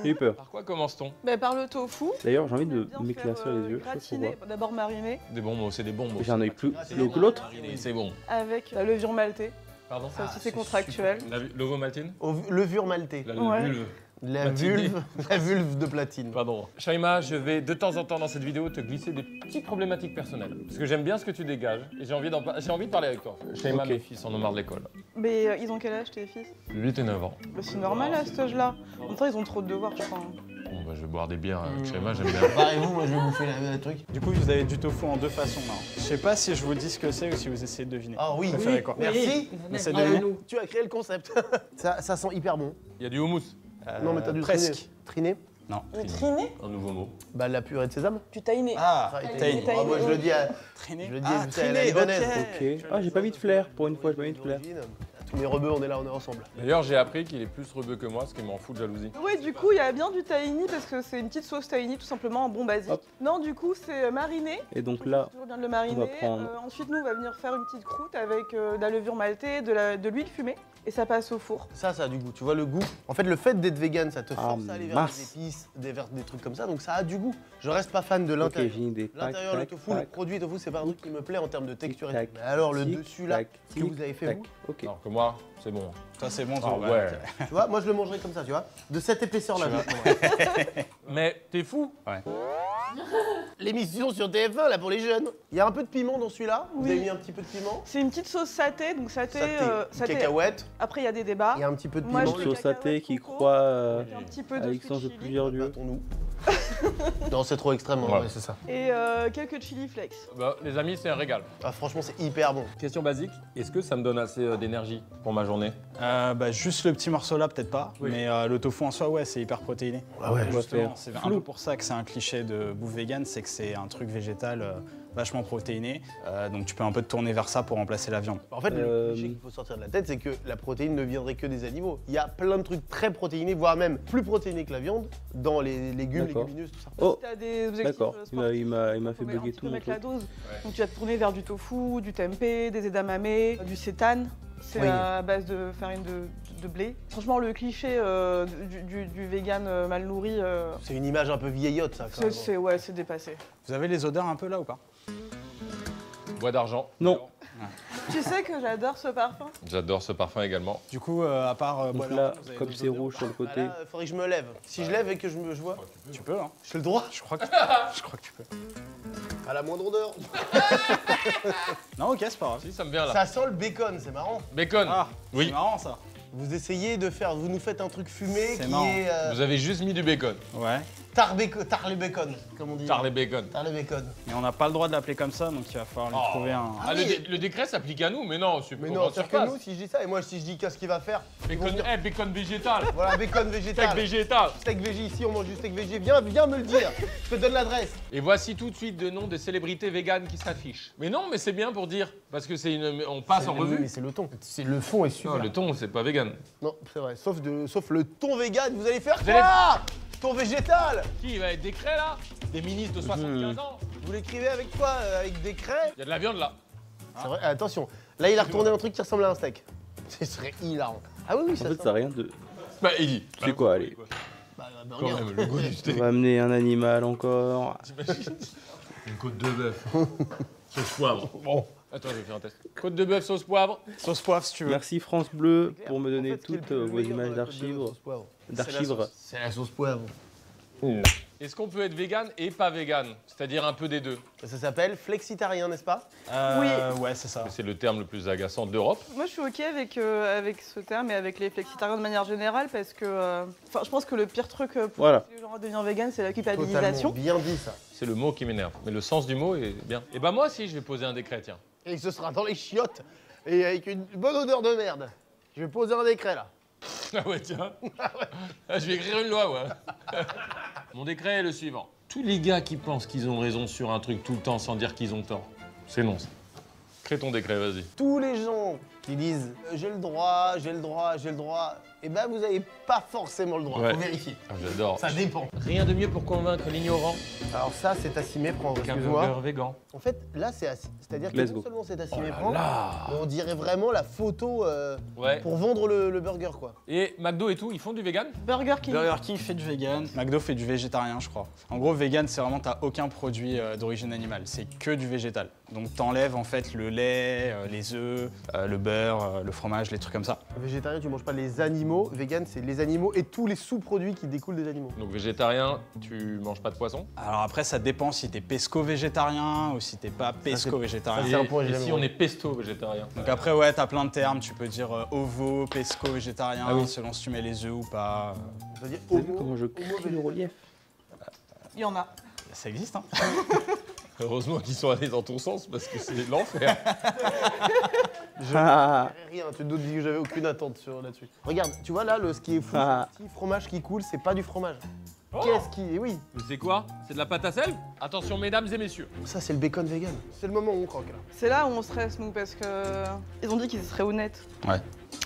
j'ai eu peur.
Par quoi commence-t-on
bah, par le tofu.
D'ailleurs, j'ai envie de
Bien
m'éclaircir
faire,
les yeux. Je sais pas
Gratiner,
pourquoi.
d'abord mariner
Des bons mots, c'est des bons mots.
J'ai un œil plus long que l'autre.
C'est bon.
avec la levure maltée.
Pardon
Ça aussi, c'est contractuel.
L'ovomaltine
Levure maltée.
La
Ouais.
vulve.
La
Matinée.
vulve de platine.
Pardon. Shaima, je vais de temps en temps dans cette vidéo te glisser des petites problématiques personnelles. Parce que j'aime bien ce que tu dégages et j'ai envie de parler avec toi. Shaima,
Ok.
mes fils en ont marre de l'école.
Mais ils ont quel âge tes fils?
8 et 9 ans.
Bah, c'est normal à cet âge-là. En même temps, ils ont trop de devoirs, je crois.
Bon, bah, je vais boire des bières avec Shaima, j'aime bien.
Barrez-vous, moi je vais bouffer le truc.
Du coup, vous avez du tofu en deux façons là. Je sais pas si je vous dis ce que c'est ou si vous essayez de deviner.
Ah oui,
Vous préférez quoi
merci.
On essaie de deviner.
Tu as créé le concept. ça sent hyper bon.
Il y a du houmous,
Non mais t'as dû le
presque.
triner.
Triné?
un nouveau mot.
Bah la purée de sésame.
Du tahiné.
Ah,
Taïné.
taïné.
Ah, moi je le dis à,
traîner.
je le dis
Ah,
à la
traîner,
libanaise.
Ok. Ah, j'ai pas mis de flair. Pour une fois, j'ai pas mis de flair.
D'origine. Tous les rebeux, on est là, on est ensemble.
D'ailleurs, j'ai appris qu'il est plus rebeu que moi, ce qui m'en fout de jalousie.
Ouais, du coup, il y a bien du tahini parce que c'est une petite sauce tahini, tout simplement, un bon basique.
Hop.
Non, du coup, c'est mariné.
Et donc là,
Toujours bien de le mariner.
on va prendre-
Ensuite, nous, on va venir faire une petite croûte avec de la levure maltée, de l'huile fumée. Et ça passe au four.
Ça a du goût. Tu vois le goût. En fait, le fait d'être vegan, ça te
Ah,
force à aller vers
mince.
des épices, vers des trucs comme ça. Donc ça a du goût. Je reste pas fan de
ok,
l'intérieur.
j'ai une idée. Tac,
L'intérieur, le
tac,
tofu, le
tac,
produit tofu, c'est pas un truc qui me plaît en termes de texture. et
tac,
tout. Mais alors le
tic,
dessus là,
tac,
ce que
tic,
vous avez fait
tac.
vous,
Ok.
Alors que moi, c'est bon.
Toi, c'est bon,
Ah
toi.
ouais.
tu vois, moi je le mangerais comme ça, tu vois. De cette épaisseur là. je le prendrais.
Mais t'es fou.
L'émission sur TF1 là pour les jeunes. Il y a un peu de piment dans celui-là. Vous
Oui.
avez mis un petit peu de piment.
C'est une petite sauce saté, donc saté. saté.
Cacahuète.
Après, il y a des débats.
Il y a un petit peu de
Moi,
piment.
je
Sauce saté qui croit
Un petit peu de
Alexandre de
sweet chili.
plusieurs dieux.
Battons-nous. Non, c'est trop extrême,
Ouais.
ouais, c'est ça.
Et quelques chili flakes.
Bah, les amis, c'est un régal.
Ah, franchement, c'est hyper bon.
Question basique, est-ce que ça me donne assez d'énergie pour ma journée?
Bah, juste le petit morceau là, peut-être pas.
Oui.
Mais le tofu en soi, ouais, c'est hyper protéiné.
Ah ouais.
On va
Justement,
faire
c'est un
flou.
peu pour ça que c'est un cliché de bouffe vegan, c'est que c'est un truc végétal vachement protéiné. Donc tu peux un peu te tourner vers ça pour remplacer la viande.
En fait, le cliché qu'il faut sortir de la tête, c'est que la protéine ne viendrait que des animaux. Il y a plein de trucs très protéinés, voire même plus protéinés que la viande, dans les légumes,
D'accord.
légumineuses, tout ça.
Oh,
Si t'as des objectifs
d'accord.
sportifs,
Il m'a
faut
fait
mettre un
bugger
petit
tout
peu
mon
avec la
truc.
dose. Donc tu vas te tourner vers du tofu, du tempeh, des edamame, du sétane. C'est
Oui.
à base de farine de blé. Franchement, le cliché du vegan mal nourri,
C'est une image un peu vieillotte, ça, quand même.
c'est dépassé.
Vous avez les odeurs un peu là ou pas?
Bois d'argent.
Non.
Tu sais que j'adore ce parfum.
J'adore ce parfum également.
Du coup, à part
Donc
bois
là,
d'argent, vous avez
comme
d'autres
c'est
odeurs
rouge sur le
Ah
côté,
là, faudrait que je me lève. Si je lève et que je vois,
Tu peux, hein.
j'ai le droit.
Je crois que tu peux.
À la moindre odeur.
Non, ok, c'est pas grave.
Si, ça me vient là.
Ça sent le bacon, c'est marrant.
Bacon.
Ah,
Oui.
c'est marrant ça.
Vous essayez de faire, vous nous faites un truc fumé
C'est
qui
marrant.
est
Vous avez juste mis du bacon.
Ouais.
tarlé bacon, comme on dit.
Tarlé bacon.
Tarlé bacon.
Mais on n'a pas le droit de l'appeler comme ça, donc il va falloir lui
Oh.
trouver un.
Ah, le décret s'applique à nous, mais non, c'est
Mais
pour
non,
votre
c'est que
surface.
nous, si je dis ça, et moi, si je dis qu'est-ce qu'il va faire,
Bacon, bacon végétal.
voilà, bacon végétal.
Steak végétal.
Steak végé ici, on mange du steak végé. Viens me le dire. Je te donne l'adresse.
Et voici tout de suite le nom des célébrités véganes qui s'affichent. Mais non, mais c'est bien pour dire, parce que c'est une, on passe en revue.
Mais c'est le ton. C'est le fond est super.
Non, le thon, c'est pas vegan.
Non, c'est vrai. Sauf le ton vegan, vous allez faire
Vous allez-
quoi? Ton végétal.
Qui va être décret là? Des ministres de 75 ans.
Vous l'écrivez avec quoi? Avec des craies?
Il y a de la viande là.
C'est vrai. Attention. Là, il a retourné un truc qui ressemble à un steak. Ce serait hilarant. Ah oui, oui,
en
ça
fait, ça n'a rien de.
Bah, il dit.
C'est quoi, allez.
Bah,
Quand même, le goût du
On
steak.
va amener un animal encore.
T'imagines? Une côte de bœuf. Sauce poivre. Bon. Attends, je vais faire un test. Côte de bœuf, sauce poivre.
Sauce poivre si tu veux.
Merci France Bleu pour me donner
En fait, ce qui est
toutes
le
vos
meilleur
images
dans la côte de
d'archives.
sauce poivre,
D'archives.
c'est la sauce poivre.
Non. Est-ce qu'on peut être vegan et pas vegan? C'est-à-dire un peu des deux?
Ça s'appelle flexitarien, n'est-ce pas?
Oui.
Ouais, c'est ça.
C'est le terme le plus agaçant d'Europe.
Moi, je suis OK avec ce terme et avec les flexitariens de manière générale parce que je pense que le pire truc pour
Voilà.
les gens à devenir vegan, c'est la
Totalement
culpabilisation.
bien dit ça.
C'est le mot qui m'énerve. Mais le sens du mot est bien. Et bah moi aussi, je vais poser un décret, tiens.
Et ce sera dans les chiottes et avec une bonne odeur de merde. Je vais poser un décret là.
Ah ouais, tiens. Ah, je vais écrire une loi, ouais. Mon décret est le suivant. Tous les gars qui pensent qu'ils ont raison sur un truc tout le temps sans dire qu'ils ont tort, c'est non ça. Crée ton décret, vas-y.
Tous les gens qui disent j'ai le droit, j'ai le droit, j'ai le droit, eh ben vous n'avez pas forcément le droit,
Ouais.
faut vérifier.
Ah, j'adore.
Ça dépend.
Rien de mieux pour convaincre l'ignorant
Alors ça, c'est à s'y méprendre,
qu'un
excuse-moi.
burger végan.
En fait, là, c'est-à-dire que
Let's
non
go.
seulement c'est à s'y
Oh là
méprendre,
là.
mais on dirait vraiment la photo
Ouais.
pour vendre le burger, quoi.
Et McDo et tout, ils font du vegan?
Burger King.
Burger King fait du vegan, McDo fait du végétarien, je crois. En gros, vegan, c'est vraiment t'as aucun produit d'origine animale, c'est que du végétal. Donc t'enlèves en fait le lait, les œufs, le beurre, le fromage, les trucs comme ça.
Végétarien, tu manges pas les animaux. Vegan, c'est les animaux et tous les sous-produits qui découlent des animaux.
Donc végétarien, tu manges pas de poisson?
Alors après, ça dépend si t'es pesco-végétarien ou si t'es pas pesco-végétarien.
ça, c'est un point que
Et
j'aime
si
bien.
on est pesto végétarien?
Donc après, ouais, t'as plein de termes, tu peux dire ovo, pesco-végétarien,
Ah oui.
selon si tu mets les œufs ou pas.
Ça veut dire
T'as vu
homo-
comment je
homo
crie le
végétarien.
relief?
Il y en a.
Ça existe, hein.
Heureusement qu'ils sont allés dans ton sens parce que c'est l'enfer.
Ah,
Rien, tu te doutes que j'avais aucune attente là-dessus. Regarde, tu vois là, ce qui est fou,
Ah.
ce petit fromage qui coule, c'est pas du fromage.
Oh.
Qu'est-ce qui... Eh oui,
Mais c'est quoi? C'est de la pâte à sel? Attention mesdames et messieurs.
ça c'est le bacon vegan. C'est le moment où on croque là.
C'est là où on stresse, nous, parce que ils ont dit qu'ils seraient honnêtes.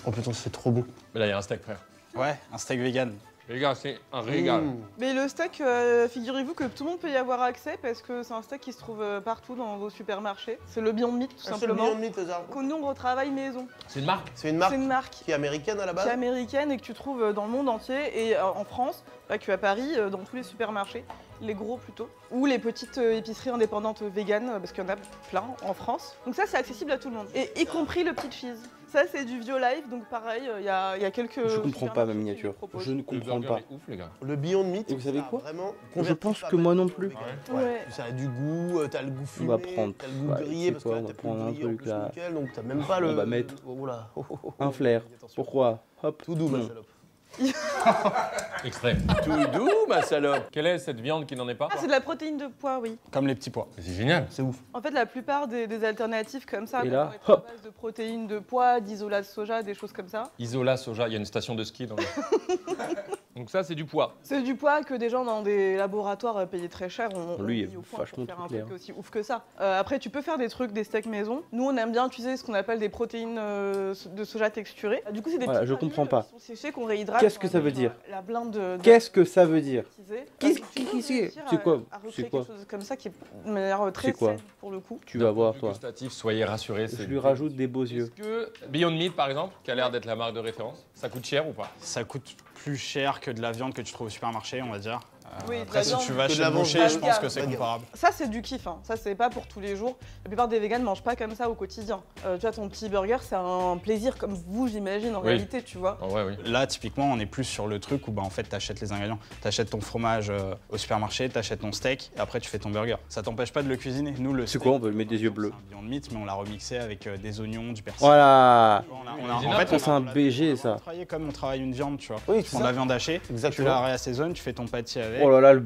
Oh putain, c'est trop bon.
Mais là, il y a un steak, frère.
Ouais, un steak vegan.
Les gars, c'est un régal.
Mmh.
Mais le steak, figurez-vous que tout le monde peut y avoir accès parce que c'est un steak qui se trouve partout dans vos supermarchés. C'est le Beyond Meat, tout
C'est le
simplement.
Beyond Meat, ça.
Que nous, on retravaille maison.
C'est une marque?
C'est une marque
C'est une marque
qui est américaine à la
qui
base.
est américaine et que tu trouves dans le monde entier et en France, pas que à Paris, dans tous les supermarchés, les gros plutôt, ou les petites épiceries indépendantes véganes, parce qu'il y en a plein en France. Donc ça, c'est accessible à tout le monde, et y compris le petit cheese. Ça, c'est du Violife, donc pareil, il y a quelques...
je comprends pas ma
supermarchés qui
miniature.
le proposent.
Je ne
Le
comprends
burger
pas.
est ouf, les gars.
Le Beyond Meat.
Et vous savez
ça a
quoi
vraiment
Je
converti
pense
pas
que
mal
moi
de
non
gens au
plus.
vegan.
Ouais.
Ça a du goût, t'as le goût fumé,
va prendre-
t'as le goût
bah,
grillé,
c'est
parce que
quoi,
là,
on va
t'as plus
prendre un
le grillé, en
truc,
plus,
là.
nickel, donc t'as même pas le...
On va mettre
Oh là.
Un flair.
Attention.
Pourquoi? Hop.
Tout doux, ma
Non.
salope.
Extrême. Tout doux, ma salope. Quelle est cette viande qui n'en est pas?
Ah, c'est de la protéine de pois, oui.
Comme les petits pois.
C'est génial.
C'est ouf.
En fait, la plupart des alternatives comme ça,
Et
vont
là,
être à
hop.
base de protéines de pois, d'isolat de soja, des choses comme ça.
Isola soja, il y a une station de ski dans le... Donc ça, c'est du pois.
C'est du pois que des gens dans des laboratoires payés très cher ont
Lui,
mis au point
vachement
pour faire un
tout clair.
truc aussi ouf que ça. Après, tu peux faire des trucs, des steaks maison. Nous, on aime bien utiliser ce qu'on appelle des protéines de soja texturées. Du coup, c'est des
Voilà,
petits
je comprends
granules
pas.
qui sont séchés, qu'on réhydrate.
Qu'est-ce que
qu'on
ça veut
met dans
dire?
La blinde
Qu'est-ce que ça veut dire? Qu'est-ce
Tu peux
qui c'est?
réussir
C'est quoi?
à recréer
C'est quoi?
quelque chose comme ça qui est de manière très
C'est quoi?
saine pour le coup.
Tu vas voir, toi.
Gustatif, soyez rassurés.
Je lui rajoute des beaux yeux.
Est-ce que Beyond Meat, par exemple, qui a l'air d'être la marque de référence, ça coûte cher ou pas?
Ça coûte plus cher que de la viande que tu trouves au supermarché, on va dire.
Oui, de
Après,
la
si
viande.
tu vas
Que de
chez
la
le
viande
boucher,
bas
je
de
pense
gamme.
que c'est comparable.
Ça, c'est du kiff, hein. Ça, c'est pas pour tous les jours. La plupart des véganes mangent pas comme ça au quotidien. Tu vois, ton petit burger, c'est un plaisir comme vous, j'imagine, en
Oui.
réalité, tu vois.
Oh, ouais, oui.
Là, typiquement, on est plus sur le truc où bah, en fait, tu achètes les ingrédients. Tu achètes ton fromage au supermarché, tu achètes ton steak, et après, tu fais ton burger. Ça t'empêche pas de le cuisiner. Nous, le
C'est
steak,
quoi? On peut le mettre des yeux bleus.
c'est un Beyond Meat, mais on l'a remixé avec des oignons, du persil.
Voilà.
En fait,
Ça, c'est un BG, ça.
On travaille comme on travaille une viande, tu vois.
Oui,
Tu
c'est
prends de
ça.
la viande hachée, tu
Exactement.
la réassaisonnes, tu fais ton pâtis avec.
Oh là là, le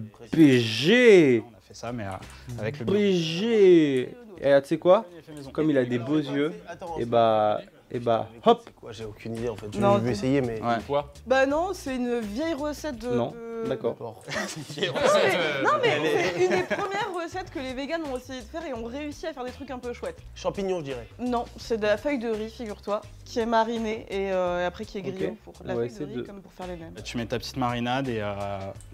BG.
On a fait ça, mais avec le Beyond.
BG. Et tu sais quoi?
Fait maison.
Comme il a des beaux yeux,
Attends,
et bah, hop.
C'est quoi? J'ai aucune idée en fait.
Non,
Je vais essayer, mais.
Ouais.
Quoi?
Bah non, c'est une vieille recette de...
Non,
de-
d'accord.
D'accord.
Non mais c'est une des premières recettes que les véganes ont essayé de faire et ont réussi à faire des trucs un peu chouettes.
Champignons, je dirais.
Non, c'est de la feuille de riz, figure-toi, qui est marinée et après qui est grillée
Ok.
au four. La
On va
feuille de
essayer
riz
de-
comme pour faire les nems.
Tu mets ta petite marinade et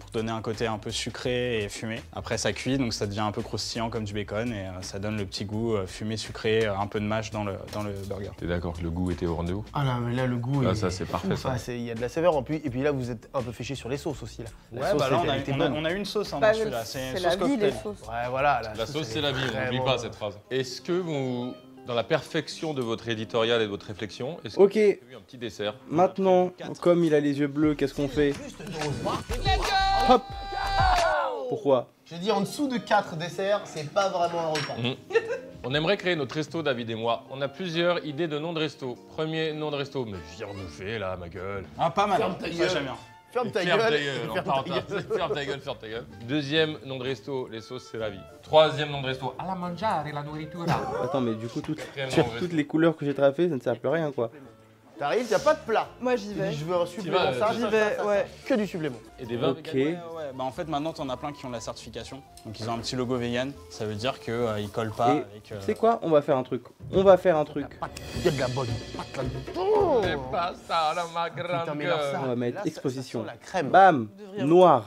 pour donner un côté un peu sucré et fumé. Après ça cuit, donc ça devient un peu croustillant comme du bacon et ça donne le petit goût fumé sucré, un peu de mâche dans le burger.
T'es d'accord que le goût était au rendez-vous?
Ah là, mais là, le goût.
Ah,
il
ça,
est
c'est
fou,
parfait, ça.
Il y a de la saveur en plus. Et puis là, vous êtes un peu fiché sur les sauces aussi. Là. La sauce,
là
elle était
on a
bonne.
une sauce hein,
Bah,
dans celui-là,
c'est
une
la
sauce
vie, les
cocktail.
sauces.
Ouais, voilà.
La sauce, c'est la vie,
elle est
n'oublie
vraiment-
pas cette phrase. Est-ce que vous, dans la perfection de votre éditorial et de votre réflexion, est-ce que
Ok,
vous avez eu un petit dessert?
maintenant, comme il a les yeux bleus, qu'est-ce qu'on fait? Hop. Pourquoi?
J'ai dit en dessous de 4 desserts, c'est pas vraiment un repas.
On aimerait créer notre resto, David et moi. On a plusieurs idées de nom de resto. Premier nom de resto, mais viens bouffer là, ma gueule.
Ah, pas mal.
Ferme ta
Ça,
gueule.
j'aime bien.
Ferme ta
Ferme
gueule.
ta gueule,
ferme ta gueule.
ferme ta gueule, ferme ta gueule. Deuxième nom de resto, les sauces, c'est la vie. Troisième nom de resto, alla mangiare la nourritura.
Attends, mais du coup,
Quatrième nom de resto.
toutes les couleurs que j'ai tracées, ça ne sert plus à rien, quoi.
T'arrives, y'a pas de plat.
Moi, j'y
Tu
vais.
dis, je veux un supplément, ça,
J'y
ça,
vais,
ça,
ouais.
ça. Que du supplément.
Et des vins
Ok.
vegan.
Ouais, bah en fait maintenant t'en as plein qui ont la certification, donc ils ont un petit logo vegan, ça veut dire qu'ils collent pas
Et
avec...
tu sais quoi? On va faire un truc. On va faire un truc.
Il y a de la bonne pâte là-dedans.
C'est pas ça, la ma grande
Putain, mais alors ça,
On va mettre
là,
exposition.
ça sent la crème.
Bam!
Vous devriez
Noir.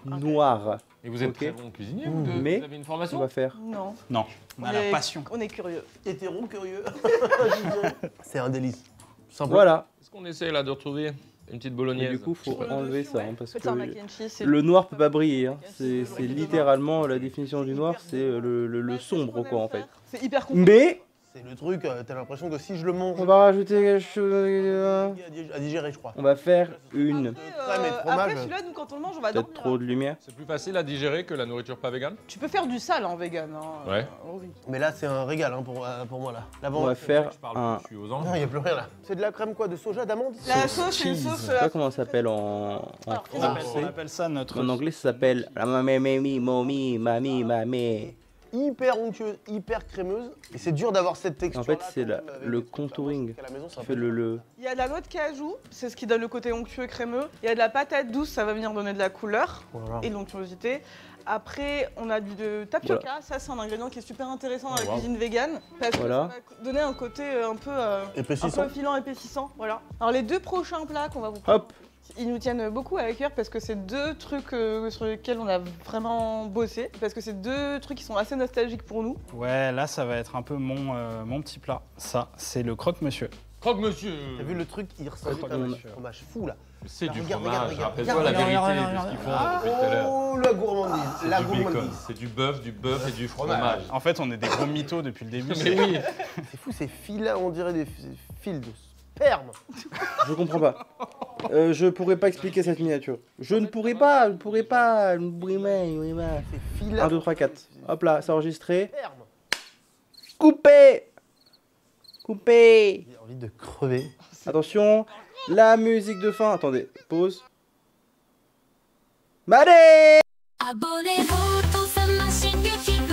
avoir,
Noir.
Et vous êtes
Ok.
très bon cuisinier, vous,
Mais
vous avez une
On
formation?
va faire.
Non.
Non, on a la
est-
passion.
On est curieux.
Hétéro curieux. C'est un délice. Simplement.
Voilà.
Est-ce qu'on essaie là de retrouver une petite
Et
bolognaise?
du coup, faut
Sur le
enlever
dessus,
ça,
ouais.
hein, parce
Faites un
que
mac and cheese, c'est
le noir peut pas briller. Hein. C'est littéralement la définition du noir, c'est le sombre, quoi, en fait.
C'est hyper compliqué.
Mais
C'est le truc, t'as l'impression que si je le mange,
on va rajouter quelque chose.
à digérer, je crois.
On va faire une.
Crème et de fromage.
Après, celui-là, nous, quand on le mange, on va
Peut-être
dormir.
trop de lumière.
C'est plus facile à digérer que la nourriture pas végane?
Tu peux faire du sale en vegan. Hein.
Ouais.
Oui.
Mais là, c'est un régal hein, pour moi là. Là,
On va faire un.
Je suis aux anges.
Non, y a plus rien là. C'est de la crème quoi, de soja, d'amande
La sauce, c'est une sauce.
Je sais pas comment ça s'appelle en
Alors,
On appelle,
français.
on appelle ça notre...
En anglais, ça s'appelle la mamie, mommy, mamie, mamie.
Hyper onctueuse, hyper crémeuse. Et c'est dur d'avoir cette texture.
En fait, c'est le contouring qui fait le.
Il y a de la noix de cajou, c'est ce qui donne le côté onctueux crémeux. Il y a de la patate douce, ça va venir donner de la couleur
Voilà.
et de l'onctuosité. Après, on a de tapioca, ça c'est un ingrédient qui est super intéressant dans la cuisine végane parce que
Voilà.
ça va donner un côté un peu
Épaississant.
filant, épaississant. Voilà. Alors les deux prochains plats qu'on va vous proposer,
Hop!
ils nous tiennent beaucoup à cœur parce que c'est deux trucs sur lesquels on a vraiment bossé, parce que c'est deux trucs qui sont assez nostalgiques pour nous.
Ouais, là ça va être un peu mon petit plat. Ça, c'est le croque-monsieur.
Croque-monsieur!
T'as vu le truc, il ressemble à un fromage fou là.
C'est du
Regarde,
fromage.
regarde,
Rappelle-toi
regarde,
la vérité
regarde,
de ce qu'ils font depuis tout à l'heure.
Oh la gourmandise, la
C'est du bacon,
gourmandise.
c'est du bœuf et du fromage.
En fait, on est des gros mythos depuis le début.
Mais oui!
C'est fou ces fils là, on dirait des fils de sperme.
Je comprends pas. Je pourrais pas expliquer cette miniature. Je ne pourrais pas.
Ces fils là.
1, 2, 3, 4. Hop là, c'est enregistré.
Sperme.
Coupé! Coupé!
J'ai envie de crever.
Attention, la musique de fin. Attendez, pause. Madé!
Abonnez-vous, tout ça machine YouTube.